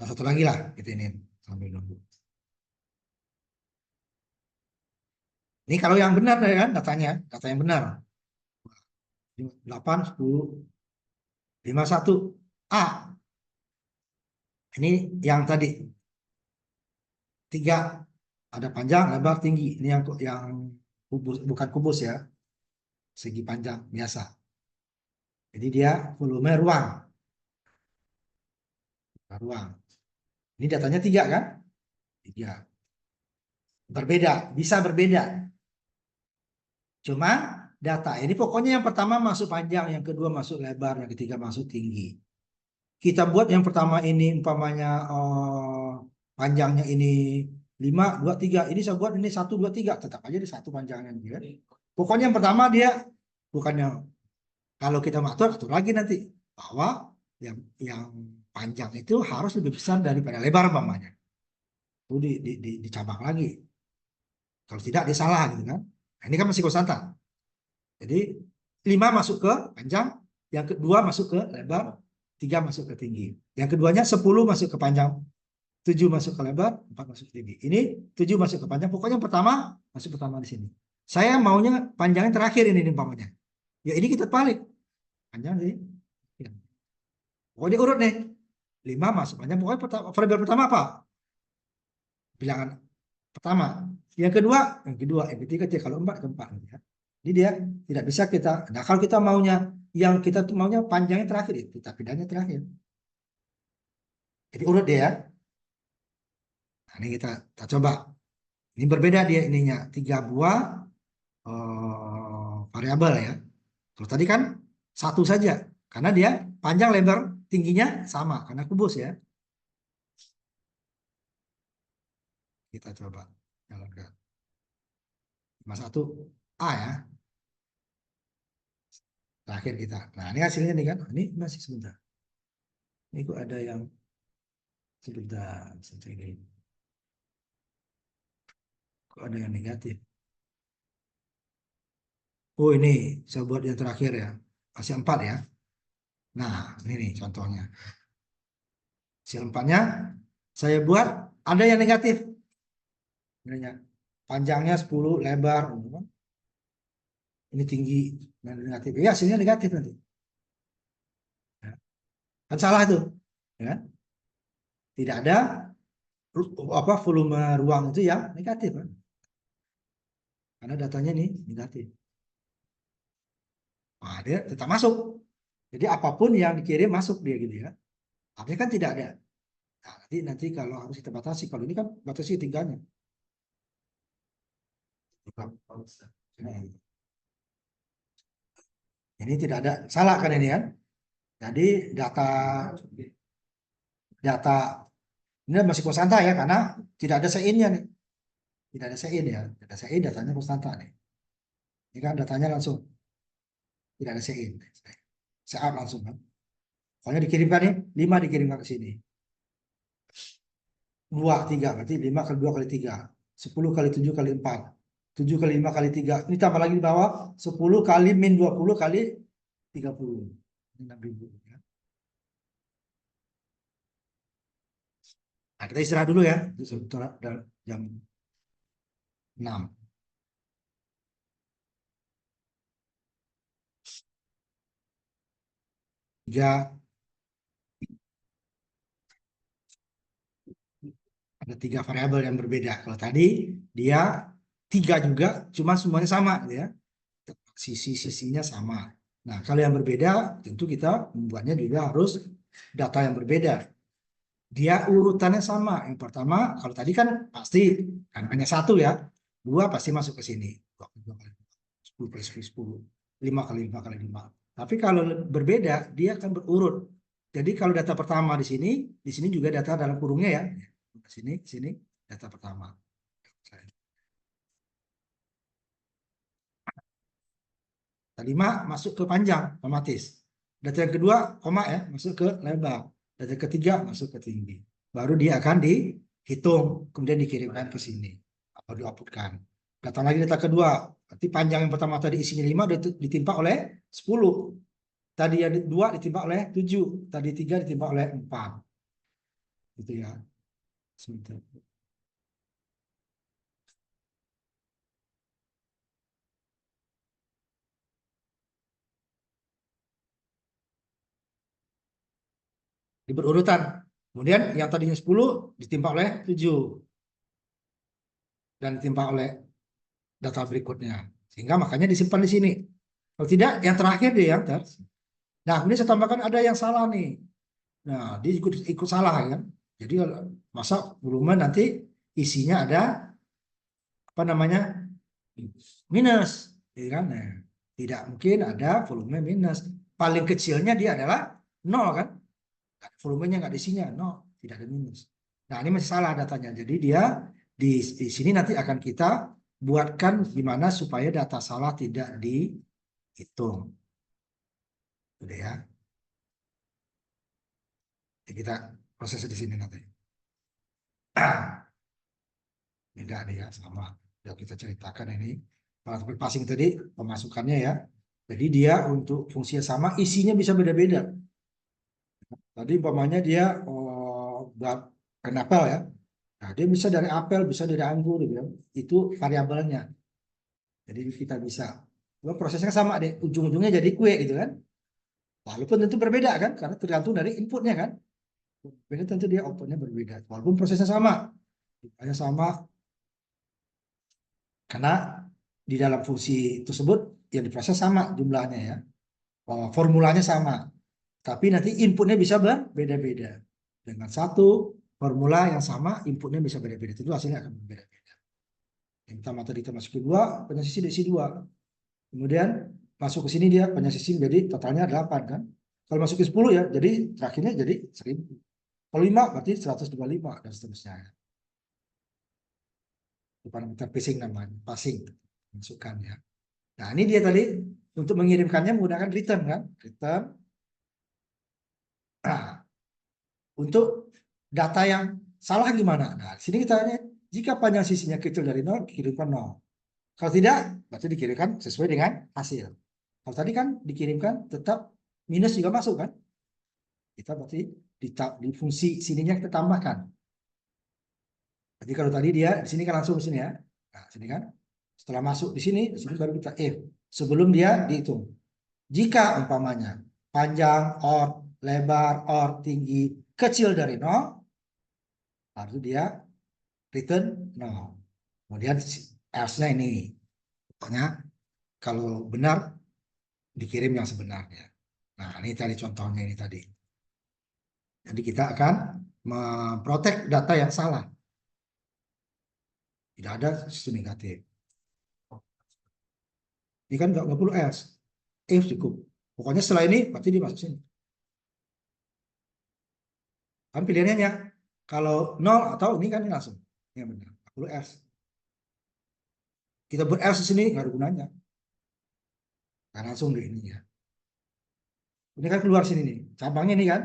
satu lagi lah kita ini sambil nunggu. Ini kalau yang benar ya kan datanya, data yang benar. 8, 10, 51 A. Ini yang tadi 3 ada panjang, lebar, tinggi. Ini yang kubus, bukan kubus ya, segi panjang biasa. Jadi dia volume ruang. Ruang. Ini datanya 3 kan? 3. Berbeda, bisa berbeda. Cuma data ini pokoknya yang pertama masuk panjang, yang kedua masuk lebar, yang ketiga masuk tinggi. kita buat yang pertama ini umpamanya panjangnya ini 5, 2, 3. Ini saya buat ini 1, 2, 3. Tetap aja di satu panjangnya. Ya. Pokoknya yang pertama dia bukannya kalau kita atur lagi nanti bahwa yang panjang itu harus lebih besar daripada lebar umpamanya. Itu dicabang lagi. Kalau tidak dia salah gitu kan. Nah, ini kan masih konstanta. Jadi 5 masuk ke panjang, yang kedua masuk ke lebar, 3 masuk ke tinggi. Yang keduanya 10 masuk ke panjang, 7 masuk ke lebar, 4 masuk ke tinggi. Ini 7 masuk ke panjang, pokoknya yang pertama masuk pertama di sini. Saya maunya panjangnya terakhir ini umpamanya. Ya ini kita balik. Panjang sih. Ya. Pokoknya urut nih. 5 masuk panjang, pokoknya variabel pertama apa? Bilangan pertama. Yang kedua, yang ketiga, kalau 4 keempat. Ya. Jadi dia tidak bisa kita. Nah kalau kita maunya yang kita maunya panjangnya terakhir itu, tapi pindahnya terakhir. Jadi urut dia. Nah, ini kita coba. Ini berbeda dia ininya 3 buah variabel ya. Kalau tadi kan satu saja, karena dia panjang lebar tingginya sama karena kubus ya. Kita coba jalankan. 51A ya. Terakhir kita. Nah, ini hasilnya nih kan. Ini masih sebentar. Ini kok ada yang sebentar. Ini. Kok ada yang negatif. Oh ini saya buat yang terakhir ya. Hasil 4 ya. Nah, ini nih contohnya. Hasil 4-nya saya buat ada yang negatif. Panjangnya 10, lebar. Ini tinggi dan negatif. Ya, hasilnya negatif nanti. Ya. Kan salah itu. Ya. Tidak ada volume ruang itu yang negatif kan? Karena datanya ini negatif. Nah, dia tetap masuk. Jadi apapun yang dikirim masuk dia gitu ya. Artinya kan tidak ada. Nah, nanti kalau harus kita batasi, kalau ini kan batasi tiganya. Nah, ini tidak ada salah kan ini kan. Jadi data ini masih konstanta ya karena tidak ada sein-nya nih. Tidak ada sein ya. Tidak ada sein, datanya konstanta nih. Ini kan datanya langsung. Tidak ada sein. Saat langsung kan. Pokoknya dikirimkan nih, 5 dikirimkan ke sini. 2, 3, berarti 5 kali 2 kali 3. 10 kali 7 kali 4. 7 kali 5 kali 3. Ini tambah lagi di bawah. 10 kali min 20 kali 30. Ini 6.000. Ya. Nah, kita istirahat dulu ya. Jam 6. Ada 3 variabel yang berbeda. Kalau tadi dia 3 juga, cuma semuanya sama ya. Sisi-sisinya sama. Nah, kalau yang berbeda tentu kita membuatnya juga harus data yang berbeda. Dia urutannya sama. Yang pertama, kalau tadi kan pasti kan hanya 1 ya. 2 pasti masuk ke sini. 10 kali 10, 5 kali 5 kali 5. Tapi kalau berbeda, dia akan berurut. Jadi kalau data pertama di sini juga data dalam kurungnya ya. Sini data pertama. Data 5 masuk ke panjang otomatis. Data yang kedua koma ya masuk ke lebar. Data yang ketiga masuk ke tinggi. Baru dia akan dihitung kemudian dikirimkan ke sini atau di-outputkan. Datang lagi data kedua. Berarti panjang yang pertama tadi isinya 5 ditimpa oleh 10. Tadi yang 2 ditimpa oleh 7. Tadi 3 ditimpa oleh 4. Gitu ya. Sebentar. Di berurutan. Kemudian yang tadinya 10 ditimpa oleh 7. Dan ditimpa oleh data berikutnya. Sehingga makanya disimpan di sini. Kalau tidak, yang terakhir dia yang Nah, kemudian saya tambahkan ada yang salah nih. Nah, dia ikut salah kan. Jadi masa volume nanti isinya ada apa namanya minus, ya kan? Nah, tidak mungkin ada volume minus. Paling kecilnya dia adalah 0 kan. volumenya nggak ada isinya, no, tidak ada minus. Nah ini masih salah datanya. Jadi dia di sini nanti akan kita buatkan gimana supaya data salah tidak dihitung. Udah ya. Jadi kita proses di sini nanti. Beda nih ya, sama. Udah kita ceritakan ini. Multiple passing tadi pemasukannya ya. Jadi dia untuk fungsinya sama, isinya bisa beda-beda. Tadi umpamanya dia buat apel ya. Nah, dia bisa dari apel, bisa dari anggur gitu ya. Itu variabelnya. Jadi kita bisa. Prosesnya sama deh, ujung-ujungnya jadi kue gitu kan. Walaupun tentu berbeda kan, karena tergantung dari inputnya kan. Beda tentu dia outputnya berbeda. Walaupun prosesnya sama. Hanya sama karena di dalam fungsi tersebut yang diproses sama jumlahnya ya. Formulanya sama. Tapi nanti inputnya bisa berbeda-beda. Dengan satu formula yang sama, inputnya bisa beda-beda. Itu hasilnya akan berbeda-beda. Yang pertama tadi kita masukin 2, penyasisi diisi 2. Kemudian masuk ke sini dia penyasisi jadi totalnya 8 kan. Kalau masukin 10 ya, jadi terakhirnya jadi 1000. Kalau 5 berarti 125 dan seterusnya. Itu parameter passing namanya, passing masukkan ya. Nah, ini dia tadi untuk mengirimkannya menggunakan return kan, return. Nah, untuk data yang salah gimana? Nah, di sini kita tanya, jika panjang sisinya kecil dari 0, kirimkan 0. Kalau tidak, berarti dikirimkan sesuai dengan hasil. Kalau tadi kan dikirimkan tetap minus juga masuk kan? Kita berarti di fungsi sininya kita tambahkan. Jadi kalau tadi dia di sini kan langsung di sini ya. Nah, sini kan. Setelah masuk di sini baru kita if. Sebelum dia dihitung. Jika umpamanya panjang or, lebar or, tinggi kecil dari 0, lalu dia return 0. Kemudian else-nya ini. Pokoknya kalau benar dikirim yang sebenarnya. Nah, ini tadi contohnya ini tadi. Jadi kita akan memprotek data yang salah. Tidak ada sistem negatif. Ini kan nggak perlu else. If cukup. Pokoknya setelah ini berarti dia masuk sini. Kan pilihannya kalau 0 atau ini kan langsung. Ini benar. Nggak perlu else. Kita buat else di sini nggak ada gunanya. Nah, langsung di ini ya. Ini kan keluar sini nih. Cabangnya ini kan.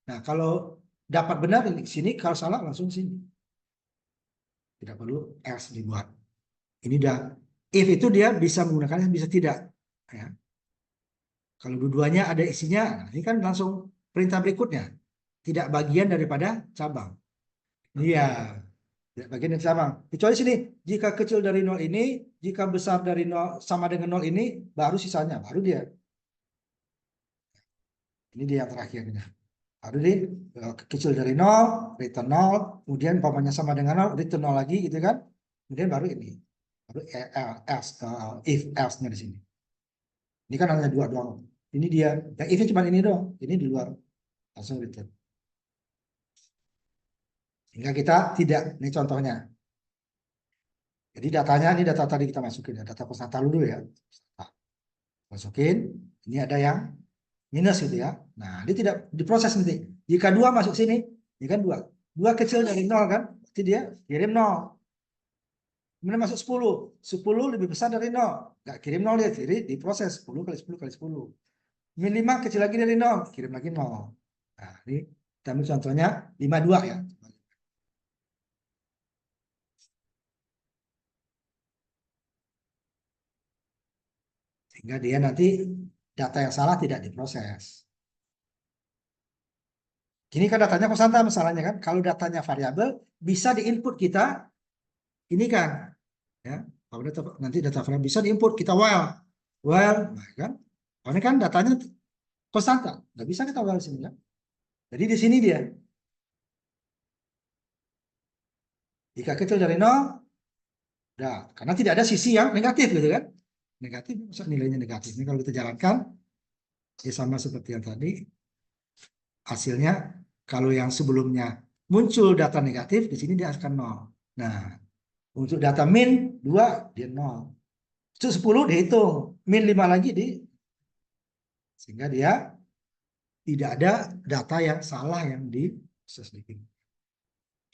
Nah, kalau dapat benar di sini, kalau salah langsung sini. Tidak perlu else dibuat. Ini udah if itu dia bisa menggunakannya, bisa tidak. Ya. Kalau dua-duanya ada isinya, nah ini kan langsung perintah berikutnya. Tidak bagian daripada cabang. Iya, tidak bagian dari cabang. Kecuali sini, jika kecil dari 0 ini, jika besar dari 0 sama dengan 0 ini, baru sisanya, baru dia. Ini dia yang terakhirnya. Baru dia kecil dari 0, return 0, kemudian umpamanya sama dengan 0, return 0 lagi gitu kan. Kemudian baru ini. Baru else, if else-nya di sini. Ini kan hanya 2 doang. Ini dia. Yang if cuma ini doang. Ini di luar. Langsung return. Sehingga kita tidak. Ini contohnya. Jadi datanya, ini data tadi kita masukin. Ya. Data konstanta dulu ya. Masukin. Ini ada yang minus gitu ya. Nah, dia tidak diproses nanti. Jika 2 masuk sini, ini kan 2. 2 kecil dari 0 kan. Berarti dia kirim 0. Kemudian masuk 10. 10 lebih besar dari 0. Nggak kirim 0 dia. Jadi diproses 10 kali 10 kali 10. Min 5 kecil lagi dari 0. Kirim lagi 0. Nah, ini kita ambil contohnya 52 ya. Sehingga dia nanti data yang salah tidak diproses. Ini kan datanya konstanta masalahnya kan. Kalau datanya variabel bisa diinput kita ini kan ya. Kalau nanti data variabel bisa diinput kita while nah, kan. Kalau ini kan datanya konstanta, nggak bisa kita while sini kan. Jadi di sini dia. Jika kecil dari 0, nah, karena tidak ada sisi yang negatif gitu kan. Negatif, nilainya negatif. Ini kalau kita jalankan, ya sama seperti yang tadi. Hasilnya, kalau yang sebelumnya muncul data negatif, di sini dia akan 0. Nah, untuk data min 2, dia 0. Itu 10 dihitung. Min 5 lagi di. Sehingga dia tidak ada data yang salah yang proses dikirim.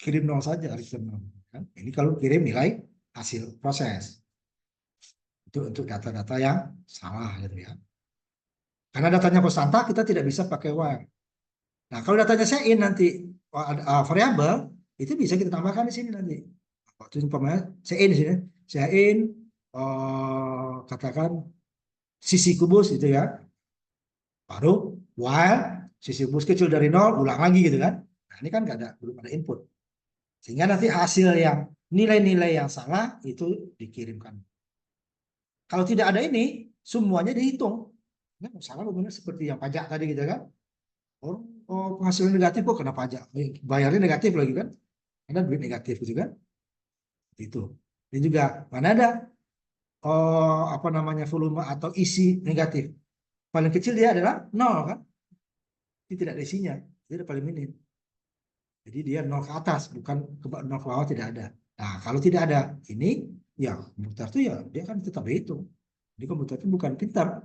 Kirim nol saja, return nol. Kan? Ini kalau kirim nilai hasil proses. Itu untuk data-data yang salah gitu ya. Karena datanya konstanta, kita tidak bisa pakai while. Nah, kalau datanya sein nanti variabel, itu bisa kita tambahkan di sini nanti. Waktu umpamanya sein di sini, sein katakan sisi kubus gitu ya. Baru while sisi kubus kecil dari nol, ulang lagi gitu kan. Nah, ini kan belum ada input. Sehingga nanti hasil yang nilai-nilai yang salah itu dikirimkan. Kalau tidak ada ini, semuanya dihitung. Nah, salah benar seperti yang pajak tadi gitu kan. Penghasilan negatif kok kena pajak. Bayarnya negatif lagi kan. Ada duit negatif gitu kan. Itu. Ini juga mana ada apa namanya volume atau isi negatif. Paling kecil dia adalah nol kan. Ini tidak ada isinya. Dia ada paling minim. Jadi dia nol ke atas, bukan nol ke bawah, tidak ada. Nah, kalau tidak ada ini, ya komputer itu ya dia kan tetap berhitung. Jadi komputer itu bukan pintar.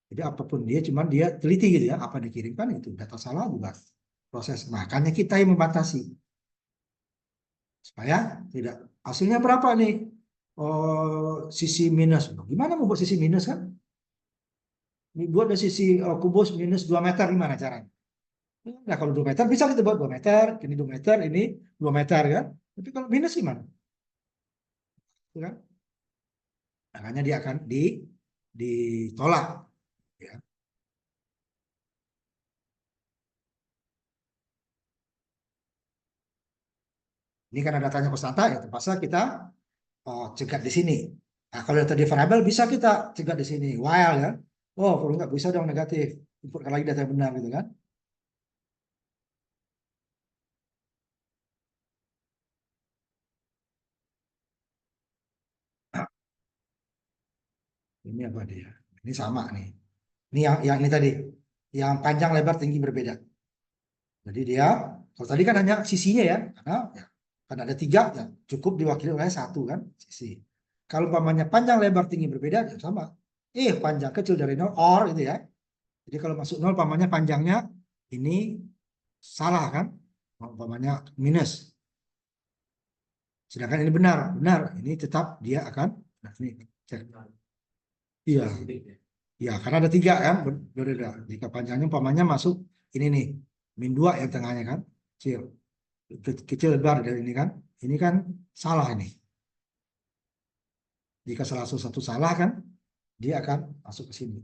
Jadi apapun dia, cuman dia teliti gitu ya, apa dikirimkan itu data salah juga proses. Makanya kita yang membatasi supaya tidak hasilnya berapa nih? Oh, sisi minus. Gimana mau buat sisi minus kan? Buat dari sisi kubus minus 2 meter gimana caranya? Nah, kalau 2 meter bisa kita buat 2 meter, ini 2 meter, ini 2 meter kan? Tapi kalau minus gimana? Itu kan? Makanya dia akan ditolak. Ya. Ini karena datanya konstanta, ya terpaksa kita cegat di sini. Nah, kalau data di variabel bisa kita cegat di sini, while ya. Oh, kalau nggak bisa dong negatif, inputkan lagi data yang benar gitu kan. Ini apa dia? Ini sama nih. Ini yang ini tadi, yang panjang lebar tinggi berbeda. Jadi dia, kalau tadi kan hanya sisinya ya, karena ya, kan ada 3 ya, cukup diwakili oleh 1 kan sisi. Kalau umpamanya panjang lebar tinggi berbeda, ya sama. Panjang kecil dari 0 or itu ya. Jadi kalau masuk 0 umpamanya panjangnya ini salah kan, umpamanya minus. Sedangkan ini benar, ini tetap dia akan, nah ini cek. Iya, ya karena ada 3 kan berbeda. Jika panjangnya umpamanya masuk ini nih, min 2 yang tengahnya kan, kecil. Kecil lebar dari ini kan salah ini. Jika salah satu salah kan, dia akan masuk ke sini.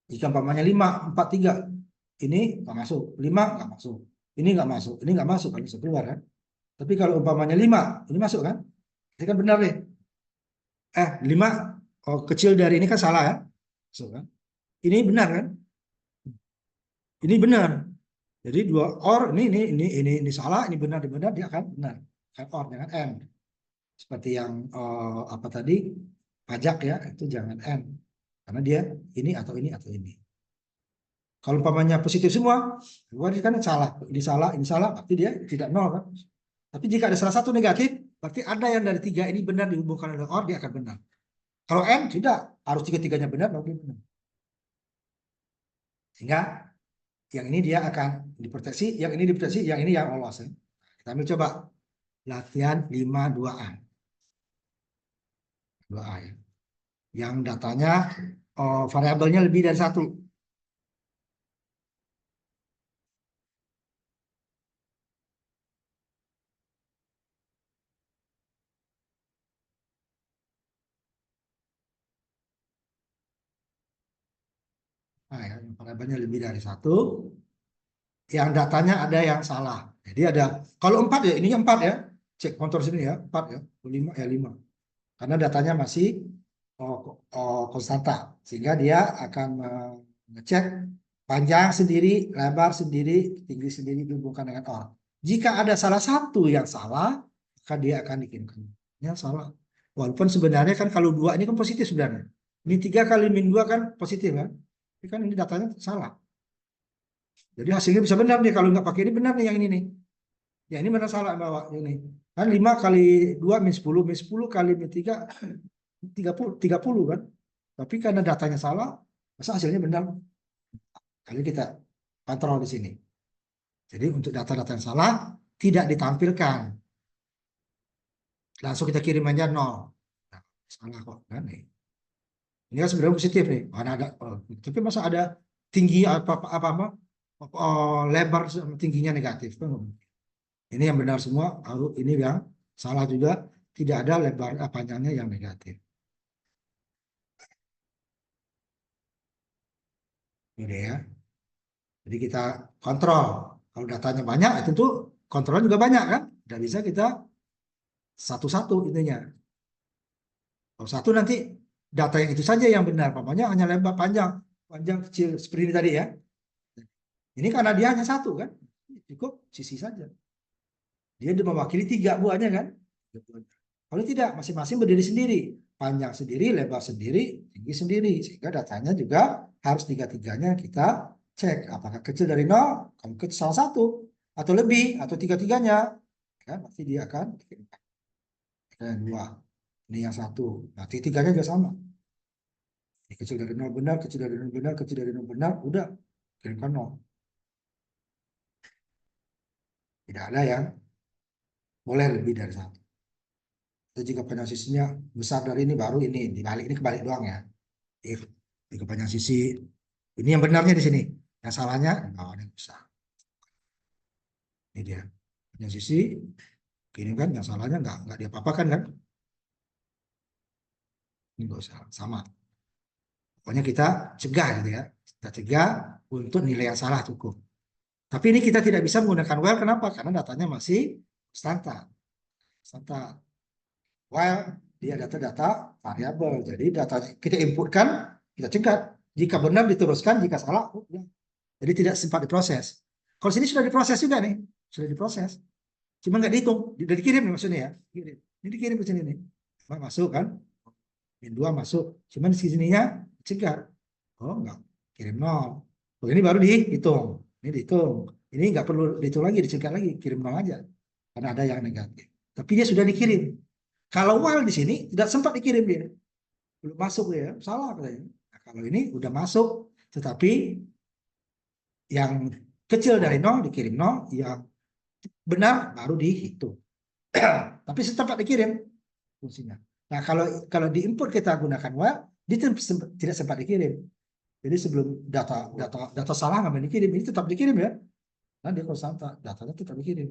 Jika umpamanya 5, 4, 3, ini nggak masuk, 5 nggak masuk, ini nggak masuk, ini nggak masuk, kan bisa keluar kan. Tapi kalau umpamanya 5, ini masuk kan, ini kan benar nih. 5 kecil dari ini kan salah ya, masuk kan. Ini benar kan, ini benar. Jadi 2 or ini salah, ini benar, dia akan benar. Kan or dengan n. Seperti yang apa tadi pajak ya, itu jangan n karena dia ini atau ini atau ini. Kalau umpamanya positif semua, kan salah, ini salah, berarti dia tidak nol kan. Tapi jika ada salah satu negatif, berarti ada yang dari 3 ini benar dihubungkan dengan or, dia akan benar. Kalau n tidak, harus 3-3-nya benar, baru dia benar. Sehingga yang ini dia akan diproteksi, yang ini diproteksi, yang ini yang lolos. Ya. Kita ambil coba latihan 5-2A. 2A ya. Yang datanya variabelnya lebih dari 1. Nah, yang variabelnya lebih dari 1, yang datanya ada yang salah. Jadi ada, kalau 4 ya, ininya 4 ya. Cek kontur sini ya, 4 ya. 5 ya 5. Karena datanya masih konstanta. Sehingga dia akan mengecek panjang sendiri, lebar sendiri, tinggi sendiri dihubungkan dengan or. Jika ada salah satu yang salah, maka dia akan dikirimkan. Ya, salah. Walaupun sebenarnya kan kalau 2 ini kan positif sebenarnya. Ini 3 kali min 2 kan positif kan. Ini kan ini datanya salah. Jadi hasilnya bisa benar nih, kalau nggak pakai ini benar nih yang ini nih. Ya ini benar salah bawa ini. Kan 5 kali 2 min 10, min 10 kali min 3, 30 kan. Tapi karena datanya salah, masa hasilnya benar. Kali kita kontrol di sini. Jadi untuk data-data yang salah tidak ditampilkan. Langsung kita kirim aja 0. Nah, salah kok kan nih. Ini kan sebenarnya positif nih. Mana ada, tapi masa ada tinggi apa lebar tingginya negatif kan? Ini yang benar semua, ini yang salah juga, tidak ada lebar panjangnya yang negatif. Ini ya. Jadi kita kontrol. Kalau datanya banyak, tentu kontrol juga banyak kan? Tidak bisa kita satu-satu intinya. Kalau satu nanti data yang itu saja yang benar, pamannya hanya lebar panjang, panjang kecil seperti ini tadi ya. Ini karena dia hanya satu kan, cukup sisi saja. Dia mewakili 3 buahnya kan. Kalau tidak, masing-masing berdiri sendiri, panjang sendiri, lebar sendiri, tinggi sendiri, sehingga datanya juga harus 3-3-nya kita cek apakah kecil dari 0, kalau kecil salah satu atau lebih atau 3-3-nya, kan pasti dia akan dikirimkan. Yang 2, ini yang 1, nanti 3-nya juga sama. Ini kecil dari 0 benar, kecil dari 0 benar, kecil dari 0 benar, udah kirimkan 0. Tidak ada yang boleh lebih dari 1. Itu jika panjang sisinya besar dari ini, baru ini dibalik, ini kebalik doang ya. If di panjang sisi ini yang benarnya di sini, yang salahnya oh, ini besar. Ini dia panjang sisi, ini kan yang salahnya nggak diapa-apakan kan? Ini nggak usah sama. Pokoknya kita cegah gitu ya, kita cegah untuk nilai yang salah cukup. Tapi ini kita tidak bisa menggunakan while, kenapa? Karena datanya masih standar. While dia data-data variabel, jadi datanya kita inputkan, kita cegat. Jika benar diteruskan, jika salah, jadi tidak sempat diproses. Kalau sini sudah diproses juga nih, sudah diproses. Cuma nggak dihitung, sudah dikirim nih maksudnya ya. Ini dikirim ke sini nih, masuk kan, min 2 masuk. Cuma di sininya cegat. Oh nggak, kirim 0. Oh, ini baru dihitung, ini dihitung. Ini nggak perlu dihitung lagi, dicegat lagi, kirim 0 aja, karena ada yang negatif. Tapi dia sudah dikirim. Kalau while di sini tidak sempat dikirim dia, belum masuk ya, salah katanya. Nah, kalau ini udah masuk, tetapi yang kecil dari 0 dikirim 0, yang benar baru dihitung. Tapi sempat dikirim fungsinya. Nah, kalau di input kita gunakan while, dia tidak sempat dikirim. Jadi sebelum data salah nggak dikirim, ini tetap dikirim ya. Nah, dia konstanta, datanya tetap dikirim.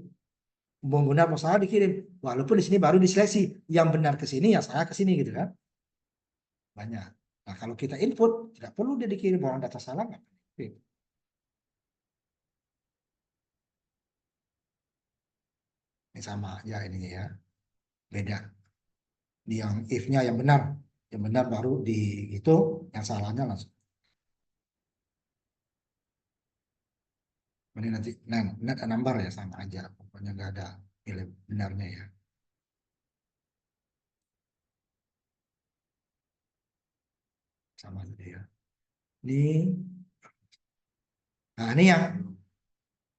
Mau benar mau salah dikirim. Walaupun di sini baru diseleksi, yang benar ke sini, yang salah ke sini gitu kan. Banyak. Nah, kalau kita input, tidak perlu dia dikirim, orang data salah nggak dikirim. Ini sama ya ini ya. Beda. Di yang if-nya yang benar baru dihitung, yang salahnya langsung. Ini nanti net number ya sama aja, pokoknya nggak ada nilai benarnya ya. Sama tadi ya. Ini, nah ini yang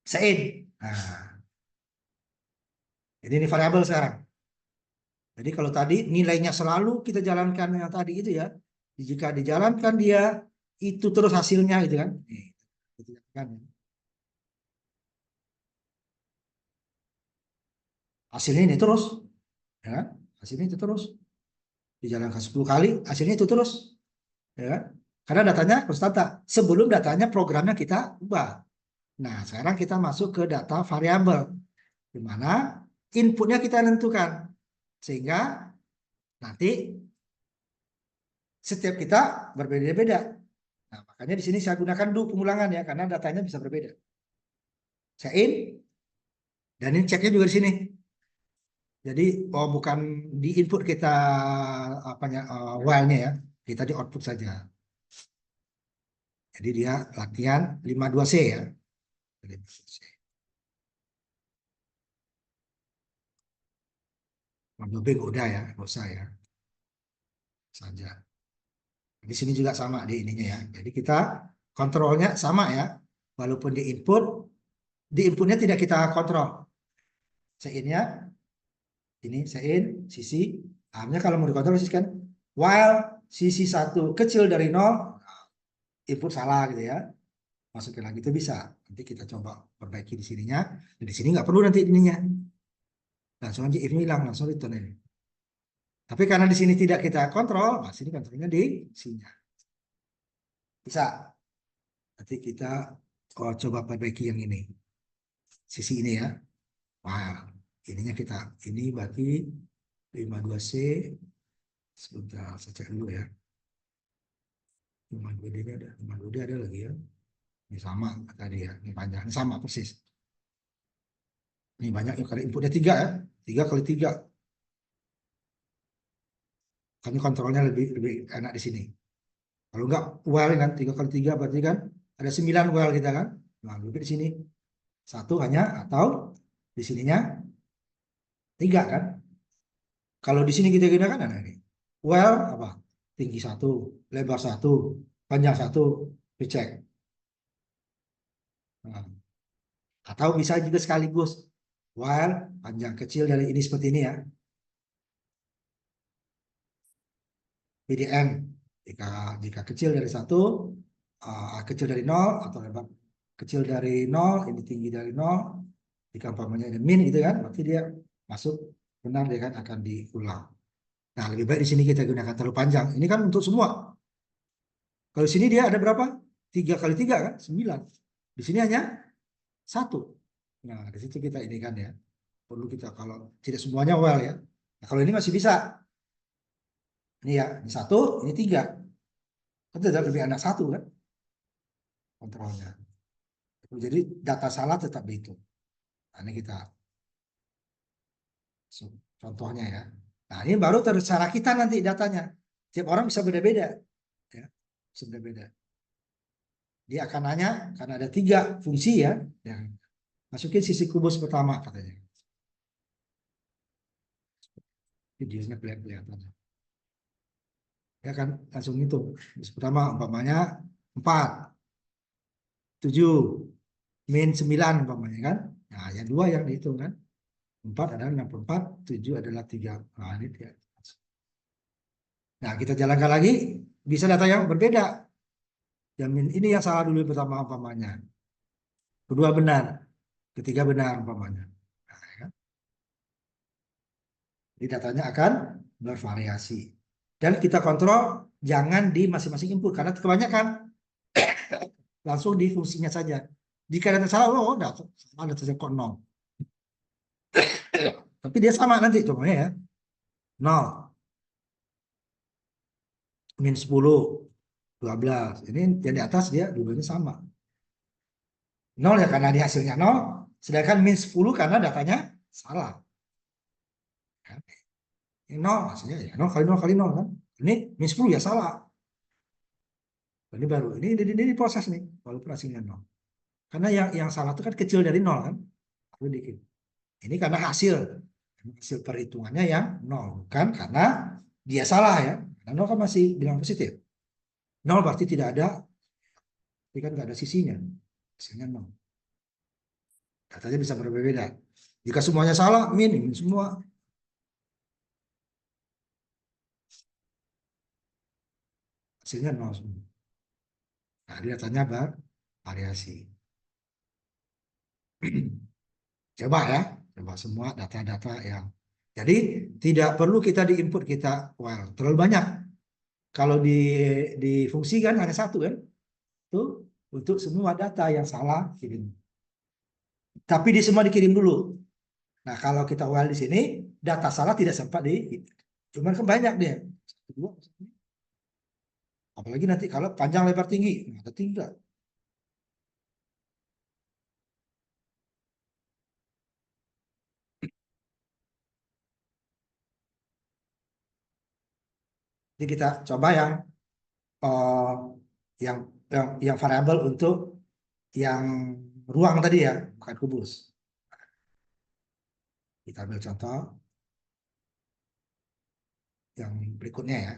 sein. Nah, jadi ini variabel sekarang. Jadi kalau tadi nilainya selalu kita jalankan yang tadi itu ya. Jika dijalankan dia itu terus hasilnya gitu kan. Hasilnya ini terus. Ya, hasilnya itu terus. Dijalankan 10 kali, hasilnya itu terus. Ya, karena datanya konstanta. Sebelum datanya programnya kita ubah. Nah, sekarang kita masuk ke data variabel. Di mana inputnya kita tentukan. Sehingga nanti setiap kita berbeda-beda. Nah, makanya di sini saya gunakan do pengulangan ya, karena datanya bisa berbeda. Saya in, dan ini ceknya juga di sini. Jadi bukan di input kita apanya while-nya ya, kita di output saja. Jadi dia latihan 52C ya. 52C. 52B udah ya, nggak usah ya. Saja. Di sini juga sama di ininya ya. Jadi kita kontrolnya sama ya. Walaupun di inputnya tidak kita kontrol. Sein-nya ini sein sisi armnya kalau mau dikontrol kan while sisi 1 kecil dari 0, input salah gitu ya. masukin lagi itu bisa. Nanti kita coba perbaiki di sininya. Dan di sini nggak perlu nanti ininya. Langsung aja if hilang, langsung return ini. Tapi karena di sini tidak kita kontrol, nah sini kontrolnya di sini. Bisa. Nanti kita coba perbaiki yang ini. Sisi ini ya. Wah, ininya kita. Ini berarti 52C. Sebentar, saya cek dulu ya. 52D ini ada. 52D ada lagi ya. Ini sama tadi ya. Ini panjang. Ini sama persis. Ini banyak kali inputnya 3 ya. 3 kali 3. Kami kontrolnya lebih enak di sini. Kalau enggak well kan 3 kali 3 berarti kan ada 9 well kita kan. Nah, lebih di sini 1 hanya atau di sininya 3 kan. Kalau di sini kita gunakan ada ini. Well apa? Tinggi 1, lebar 1, panjang 1, dicek. Nah, atau bisa juga sekaligus well panjang kecil dari ini seperti ini ya. PDN jika kecil dari 1, kecil dari 0 atau lebar kecil dari 0, ini tinggi dari 0, jika umpamanya ada min gitu kan, berarti dia masuk benar, dia kan akan diulang. Nah, lebih baik di sini kita gunakan terlalu panjang. Ini kan untuk semua. Kalau di sini dia ada berapa? 3 kali 3 kan? 9. Di sini hanya 1. Nah, di situ kita ini kan ya. Perlu kita kalau tidak semuanya well ya. Nah, kalau ini masih bisa. Ini ya, ini 1, ini 3. Kan tetap lebih enak 1 kan? Kontrolnya. Jadi data salah tetap dihitung. Nah, ini kita contohnya ya. Nah, ini baru terserah kita nanti datanya. Tiap orang bisa beda-beda. Ya, bisa beda-beda. Dia akan nanya, karena ada 3 fungsi ya. Yang masukin sisi kubus pertama katanya. Videonya kelihatan. Ya kan, langsung itu. Pertama, umpamanya 4, 7, min 9 umpamanya kan. Nah, yang 2 yang dihitung kan. 4 adalah 64, 7 adalah 3. Nah, ini dia. Nah, kita jalankan lagi, bisa data yang berbeda. Yang ini yang salah dulu pertama umpamanya. Kedua benar, ketiga benar umpamanya. Nah, ya kan? Jadi datanya akan bervariasi. Dan kita kontrol jangan di masing-masing input karena kebanyakan langsung di fungsinya saja. Jika data salah, oh data kok 0. Tapi dia sama nanti contohnya ya. 0, min 10, 12. Ini yang di atas dia dulunya sama. 0 ya karena di hasilnya 0, sedangkan min 10 karena datanya salah. Ini 0 hasilnya ya 0 kali 0 kali 0 kan. Ini min 10 ya salah. Ini baru, ini proses nih, walaupun hasilnya 0. Karena yang salah itu kan kecil dari 0 kan. Dikit. Ini karena hasil perhitungannya yang 0. Bukan karena dia salah ya. Karena 0 kan masih bilang positif. 0 berarti tidak ada, tapi kan nggak ada sisinya. Hasilnya 0. Datanya bisa berbeda. Jika semuanya salah, min semua. Hasilnya 0 semua. Nah, dia datanya bervariasi. Coba ya, coba semua data-data yang. Jadi tidak perlu kita di input kita well terlalu banyak. Kalau difungsikan hanya 1 kan, itu untuk semua data yang salah kirim. Tapi di semua dikirim dulu. Nah kalau kita well di sini, data salah tidak sempat cuman kan banyak dia. 1, 2, apalagi nanti kalau panjang lebar tinggi, nah, ada 3. Jadi kita coba uh, yang yang variabel untuk yang ruang tadi ya, bukan kubus. Kita ambil contoh yang berikutnya ya.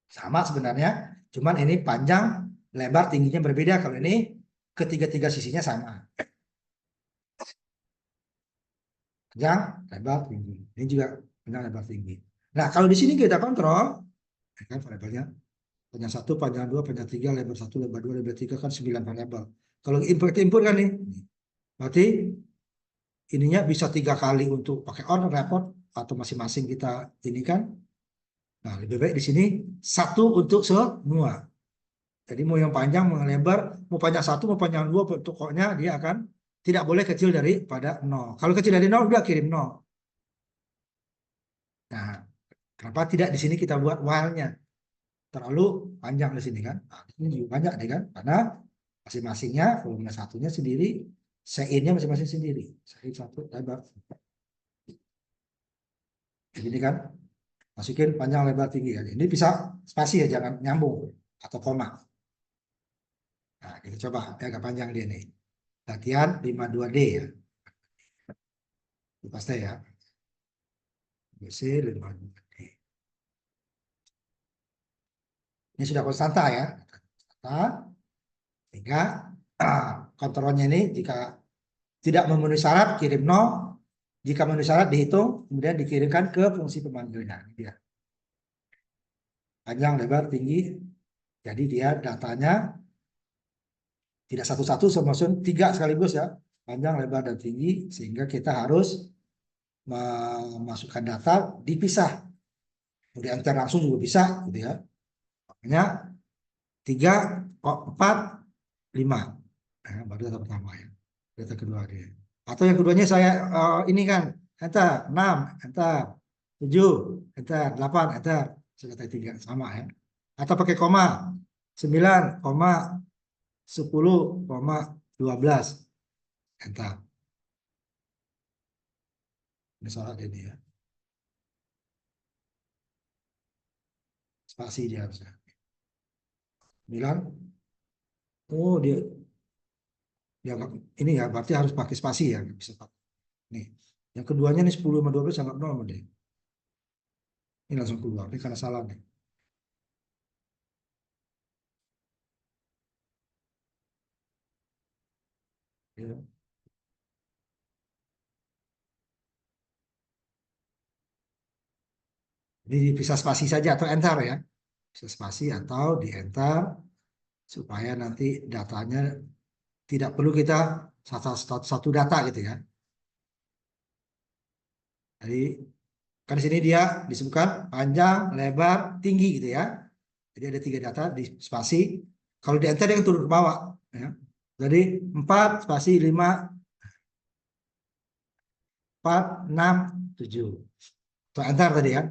Sama sebenarnya, cuman ini panjang, lebar, tingginya berbeda. Kalau ini ketiga-tiga sisinya sama. Panjang, lebar, tinggi. Ini juga panjang, lebar, tinggi. Nah, kalau di sini kita kontrol, kan variabelnya Panjang 1, panjang 2, panjang 3, lebar 1, lebar 2, lebar 3 kan 9 variabel. Kalau input kan nih. Berarti ininya bisa 3 kali untuk pakai on, report, atau masing-masing kita ini kan. Nah, lebih baik di sini 1 untuk semua. Jadi mau yang panjang, mau yang lebar, mau panjang 1, mau panjang 2, pokoknya dia akan tidak boleh kecil daripada 0. Kalau kecil dari 0, udah kirim 0. Nah, kenapa tidak di sini kita buat while-nya? Terlalu panjang di sini kan. Nah, ini juga banyak nih kan. Karena masing-masingnya, volume satunya sendiri, sein-nya masing-masing sendiri. Sein 1, lebar. Jadi ini kan, masukin panjang, lebar, tinggi kan. Ini bisa spasi ya, jangan nyambung atau koma. Nah, kita coba, ya agak panjang dia nih. Latihan 52D ya. Pasti ya. BC 52D. Ini sudah konstanta ya. Konstanta. Sehingga kontrolnya ini jika tidak memenuhi syarat, kirim 0. Jika memenuhi syarat, dihitung, kemudian dikirimkan ke fungsi pemanggilnya. Ini dia. Panjang, lebar, tinggi. Jadi dia datanya tidak satu-satu, semua 3 sekaligus ya. Panjang, lebar, dan tinggi. Sehingga kita harus memasukkan data dipisah. Mau diantar langsung juga bisa, gitu ya. Makanya 3, 4, 5. Nah, baru data pertama ya. Data kedua dia. Atau yang keduanya saya ini kan, enter 6, enter 7, enter 8, enter. Sudah data 3 sama ya. Atau pakai koma 9, 10, 12, enter. Ini salah ini ya. Spasi dia harusnya. 9. Oh dia ini ya berarti harus pakai spasi ya, nggak bisa pakai. Nih. Yang keduanya nih 10 sama 12 sangat normal deh. Ini langsung keluar. Ini karena salah nih. Ya. Ini bisa spasi saja atau enter ya. Bisa spasi atau di enter supaya nanti datanya tidak perlu kita satu data gitu ya. Jadi kan di sini dia disebutkan panjang, lebar, tinggi gitu ya. Jadi ada 3 data di spasi. Kalau di enter dia akan turun ke bawah. Ya. Jadi 4 spasi 5, 4, 6, 7. Atau enter tadi ya.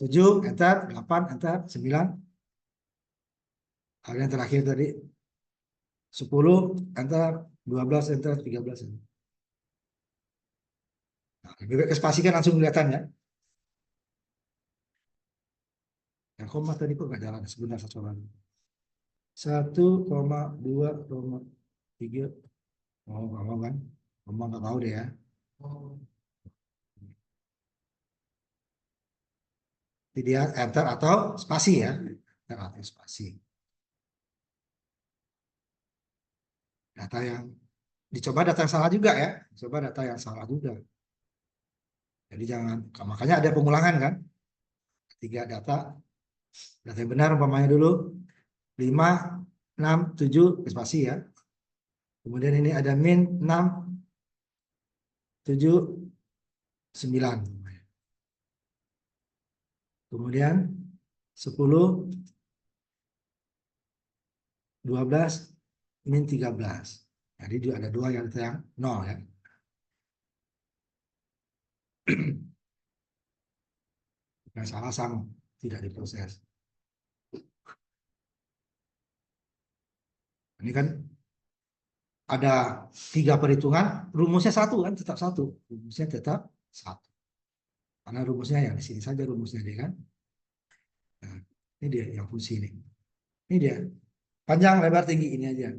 7, enter, 8, enter, 9. Hal yang terakhir tadi 10, enter, 12, enter, 13. Nah, lebih baik ke spasi kan langsung kelihatan ya. Yang koma tadi kok nggak jalan. Sebentar saya coba. 1,2,3. Oh, nggak mau kan? Ngomong nggak mau deh ya. Jadi dia enter atau spasi ya. Enter atau spasi. Data yang dicoba data yang salah juga ya. Coba data yang salah juga. Jadi jangan, makanya ada pengulangan kan. 3 data yang benar umpamanya dulu 5, 6, 7 spasi ya. Kemudian ini ada min 6, 7, 9. Kemudian 10, 12, min 13. Jadi ada 2 yang 0 ya. Yang salah sama, tidak diproses. Ini kan ada 3 perhitungan, rumusnya 1 kan, tetap 1. Rumusnya tetap 1. Karena rumusnya yang di sini saja rumusnya dia kan. Nah, ini dia yang fungsi ini. Ini dia. Panjang, lebar, tinggi ini aja.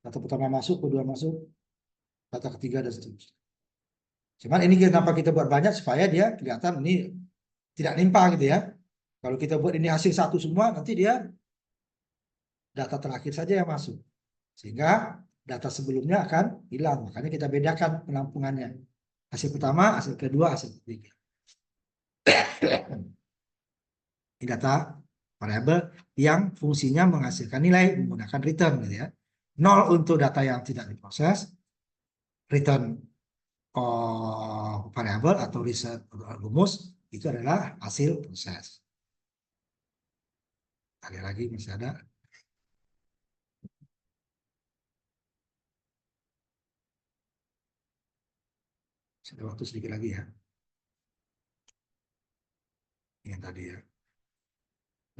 Data pertama masuk, kedua masuk, data ketiga dan seterusnya. Cuman ini kenapa kita buat banyak supaya dia kelihatan ini tidak nimpang gitu ya. Kalau kita buat ini hasil 1 semua, nanti dia data terakhir saja yang masuk. Sehingga data sebelumnya akan hilang. Makanya kita bedakan penampungannya. Hasil pertama, hasil kedua, hasil ketiga. Ini data variabel yang fungsinya menghasilkan nilai menggunakan return gitu ya. 0 untuk data yang tidak diproses, return variabel atau result rumus itu adalah hasil proses. Sekali lagi masih ada. Ada waktu sedikit lagi ya. Yang tadi ya.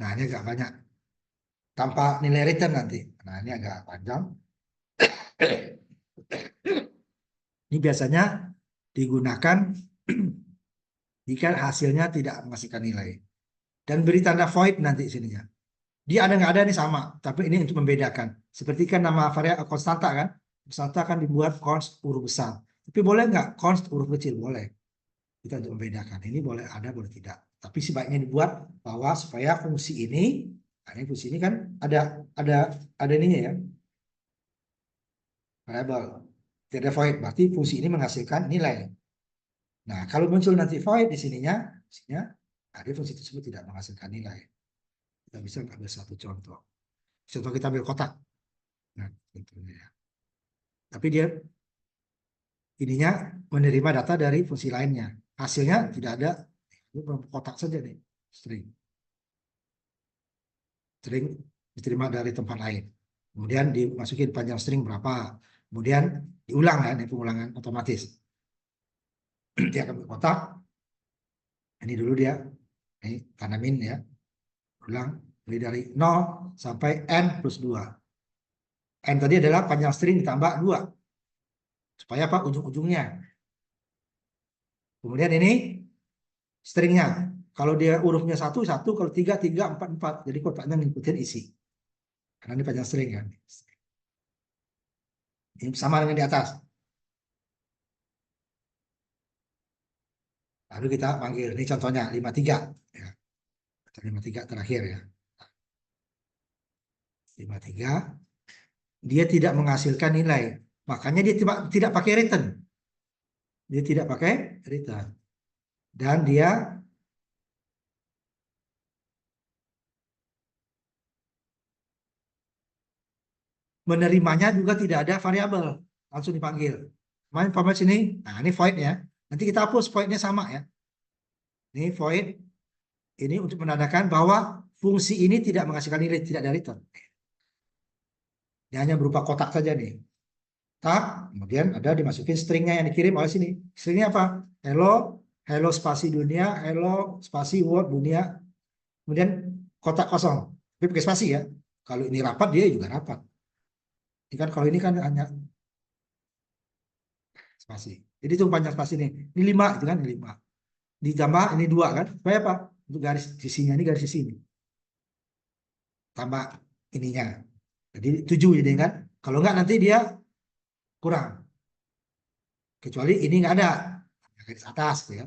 Nah, ini agak banyak. Tanpa nilai return nanti. Nah, ini agak panjang. Ini biasanya digunakan jika hasilnya tidak menghasilkan nilai. Dan beri tanda void nanti sininya. Dia ada nggak ada ini sama, tapi ini untuk membedakan. Seperti kan nama variabel konstanta kan? Konstanta kan dibuat const huruf besar. Tapi boleh nggak const huruf kecil? Boleh. Kita untuk membedakan. Ini boleh ada, boleh tidak. Tapi sebaiknya dibuat bahwa supaya fungsi ini, nah ini fungsi ini kan ada ininya ya, variabel. Tidak void, berarti fungsi ini menghasilkan nilai. Nah, kalau muncul nanti void di sininya, ada fungsi tersebut tidak menghasilkan nilai. Kita bisa ambil satu contoh. Contoh kita ambil kotak. Nah, contohnya ya. Tapi dia ininya menerima data dari fungsi lainnya. Hasilnya tidak ada, kotak saja nih, string. String diterima dari tempat lain. Kemudian dimasukin panjang string berapa. Kemudian diulang ya, ini pengulangan otomatis. Dia akan kotak. Ini dulu dia, ini tanamin ya. Ulang dari 0 sampai n plus 2. N tadi adalah panjang string ditambah 2. Supaya apa? Ujung-ujungnya. Kemudian ini stringnya. Kalau dia hurufnya 1, 1. Kalau 3, 3, 4, 4. Jadi kotaknya ngikutin isi. Karena ini panjang string kan. Ini sama dengan di atas. Lalu kita panggil. Ini contohnya 53. Ya. 53 terakhir ya. 53. Dia tidak menghasilkan nilai. Makanya dia tidak pakai return. Dia tidak pakai return. Dan dia menerimanya juga tidak ada variabel. Langsung dipanggil. Main format sini. Nah, ini void-nya. Nanti kita hapus void-nya sama ya. Ini void. Ini untuk menandakan bahwa fungsi ini tidak menghasilkan nilai, tidak ada return. Dia hanya berupa kotak saja nih. Tak, kemudian ada dimasukin stringnya yang dikirim oleh sini. Stringnya apa? Hello, hello spasi dunia, hello spasi world dunia. Kemudian kotak kosong. Tapi pakai spasi ya. Kalau ini rapat, dia juga rapat. Ini kan kalau ini kan hanya spasi. Jadi itu panjang spasi ini. Ini 5, itu kan 5. Ditambah ini 2 kan. Supaya apa? Untuk garis sisinya ini garis sisi ini. Tambah ininya. Jadi 7 jadi kan. Kalau enggak nanti dia kurang. Kecuali ini enggak ada. Garis atas ya.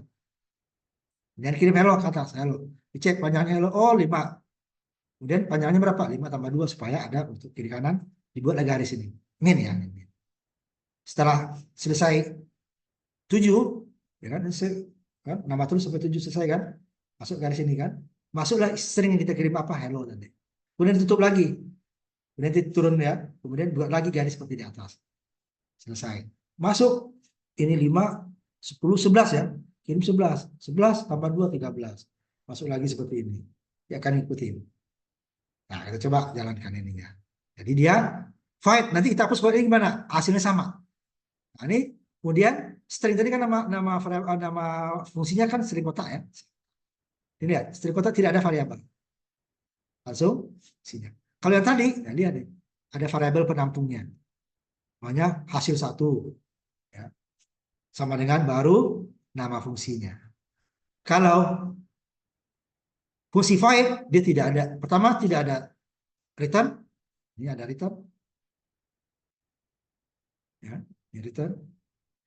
Kemudian kirim hello ke atas. Hello. Dicek panjangnya hello. Oh 5. Kemudian panjangnya berapa? 5 tambah 2 supaya ada untuk kiri kanan. Dibuatlah garis ini. Min ya. Setelah selesai 7. Ya kan, nama terus sampai 7 selesai kan. Masuk garis ini kan. Masuklah string yang kita kirim apa? Hello nanti. Kemudian tutup lagi. Kemudian turun ya. Kemudian buat lagi garis seperti di atas. Selesai. Masuk. Ini 5, 10, 11 ya. Kirim 11. 11 tambah 2, 13. Masuk lagi seperti ini. Dia akan ikutin. Nah, kita coba jalankan ininya. Jadi dia fight. Nanti kita hapus ini gimana? Hasilnya sama. Nah, ini kemudian string tadi kan nama fungsinya kan string kotak ya. Ini lihat, string kotak tidak ada variabel. Langsung isinya. Kalau yang tadi, nah lihat nih, ada variabel penampungnya. Namanya hasil 1. Ya. Sama dengan baru nama fungsinya. Kalau fungsi void, dia tidak ada. Pertama, tidak ada return. Ini ada return. Ya, ini return.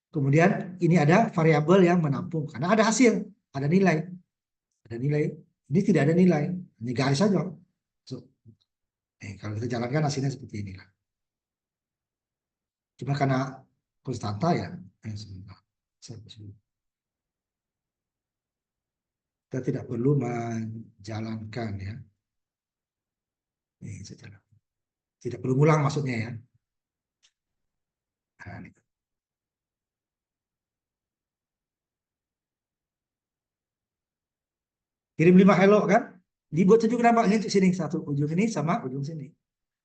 Kemudian ini ada variabel yang menampung. Karena ada hasil, ada nilai. Ada nilai. Ini tidak ada nilai. Ini garis saja. So, kalau kita jalankan hasilnya seperti ini. Cuma karena konstanta ya. Kita tidak perlu menjalankan ya. Ini secara tidak perlu ngulang maksudnya ya. Nah, ini. Kirim 5 hello kan? Dibuat 7 kenapa? Ini untuk sini satu ujung ini sama ujung sini.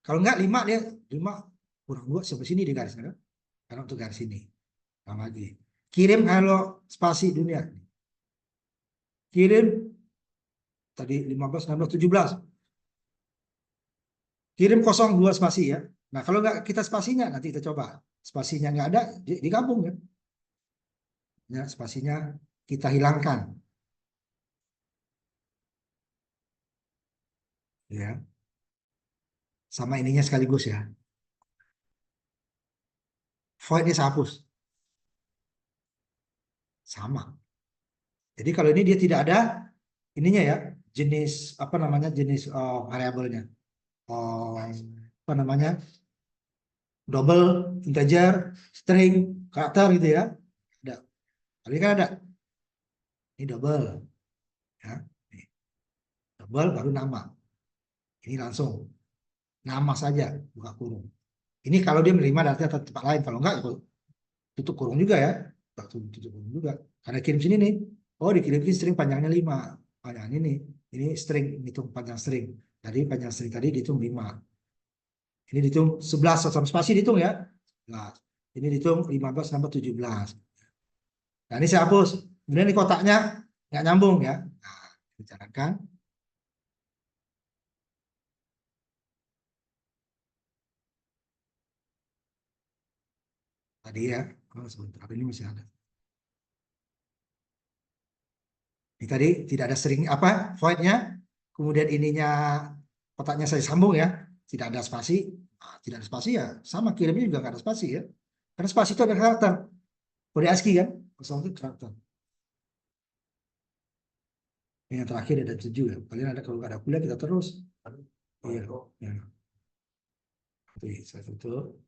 Kalau enggak 5 dia 5 kurang 2 sampai sini di garis kan? Karena untuk garis ini. Sama lagi. Kirim hello spasi dunia. Kirim tadi 15, 16, 17. Kirim 02 spasi ya. Nah, kalau nggak kita spasinya, nanti kita coba. Spasinya nggak ada, digabung ya. Ya, spasinya kita hilangkan. Ya, sama ininya sekaligus ya. Void-nya saya hapus. Sama. Jadi kalau ini dia tidak ada ininya ya, jenis apa namanya, jenis variabelnya. Apa namanya? Double, integer, string, karakter gitu ya. Ada. Kali kan ada. Ini double. Ya. Nih. Double baru nama. Ini langsung nama saja, buka kurung. Ini kalau dia menerima data atau tempat lain, kalau enggak ya tutup kurung juga ya. Tutup kurung juga. Karena kirim sini nih. Oh, dikirim string panjangnya 5. Panjang ini. Ini string, hitung panjang string. Tadi panjang string tadi dihitung 5. Ini dihitung 11 sama spasi dihitung ya. 11. Ini dihitung 15 sampai 17. Nah, ini saya hapus. Kemudian ini kotaknya nggak nyambung ya. Nah, bicarakan. Tadi ya. Oh, sebentar, ini masih ada. Ini tadi tidak ada string apa voidnya, kemudian ininya kotaknya saya sambung ya, tidak ada spasi. Nah, tidak ada spasi ya, sama kirimnya juga nggak ada spasi ya, karena spasi itu ada karakter kode ASCII kan, kosong itu karakter. Yang terakhir ada 7 ya, kalian ada kalau nggak ada kuliah kita terus. Iya, ya. Oke, saya tutup.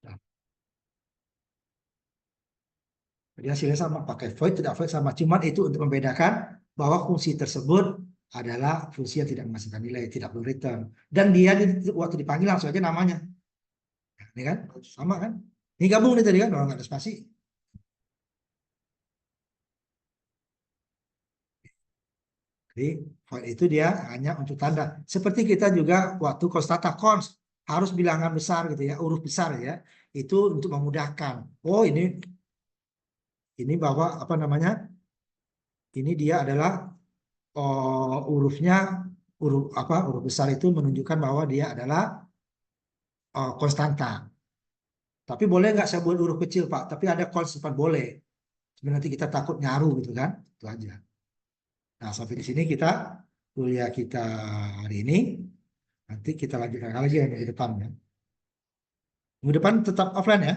Nah, jadi hasilnya sama, pakai void tidak void sama, cuman itu untuk membedakan bahwa fungsi tersebut adalah fungsi yang tidak menghasilkan nilai, tidak perlu return. Dan dia waktu dipanggil langsung aja namanya. Ini kan sama kan? Ini gabung nih tadi kan, kalau nggak ada spasi. Jadi void itu dia hanya untuk tanda. Seperti kita juga waktu konstata const harus bilangan besar gitu ya, huruf besar ya. Itu untuk memudahkan. Oh ini bahwa apa namanya? Ini dia adalah hurufnya huruf besar itu menunjukkan bahwa dia adalah konstanta. Tapi boleh nggak saya buat huruf kecil Pak? Tapi ada konstantan boleh. Sebenarnya nanti kita takut nyaru gitu kan? Itu aja. Nah, sampai di sini kita kuliah kita hari ini. Nanti kita lanjutkan lagi yang minggu depan ya. Minggu depan tetap offline ya.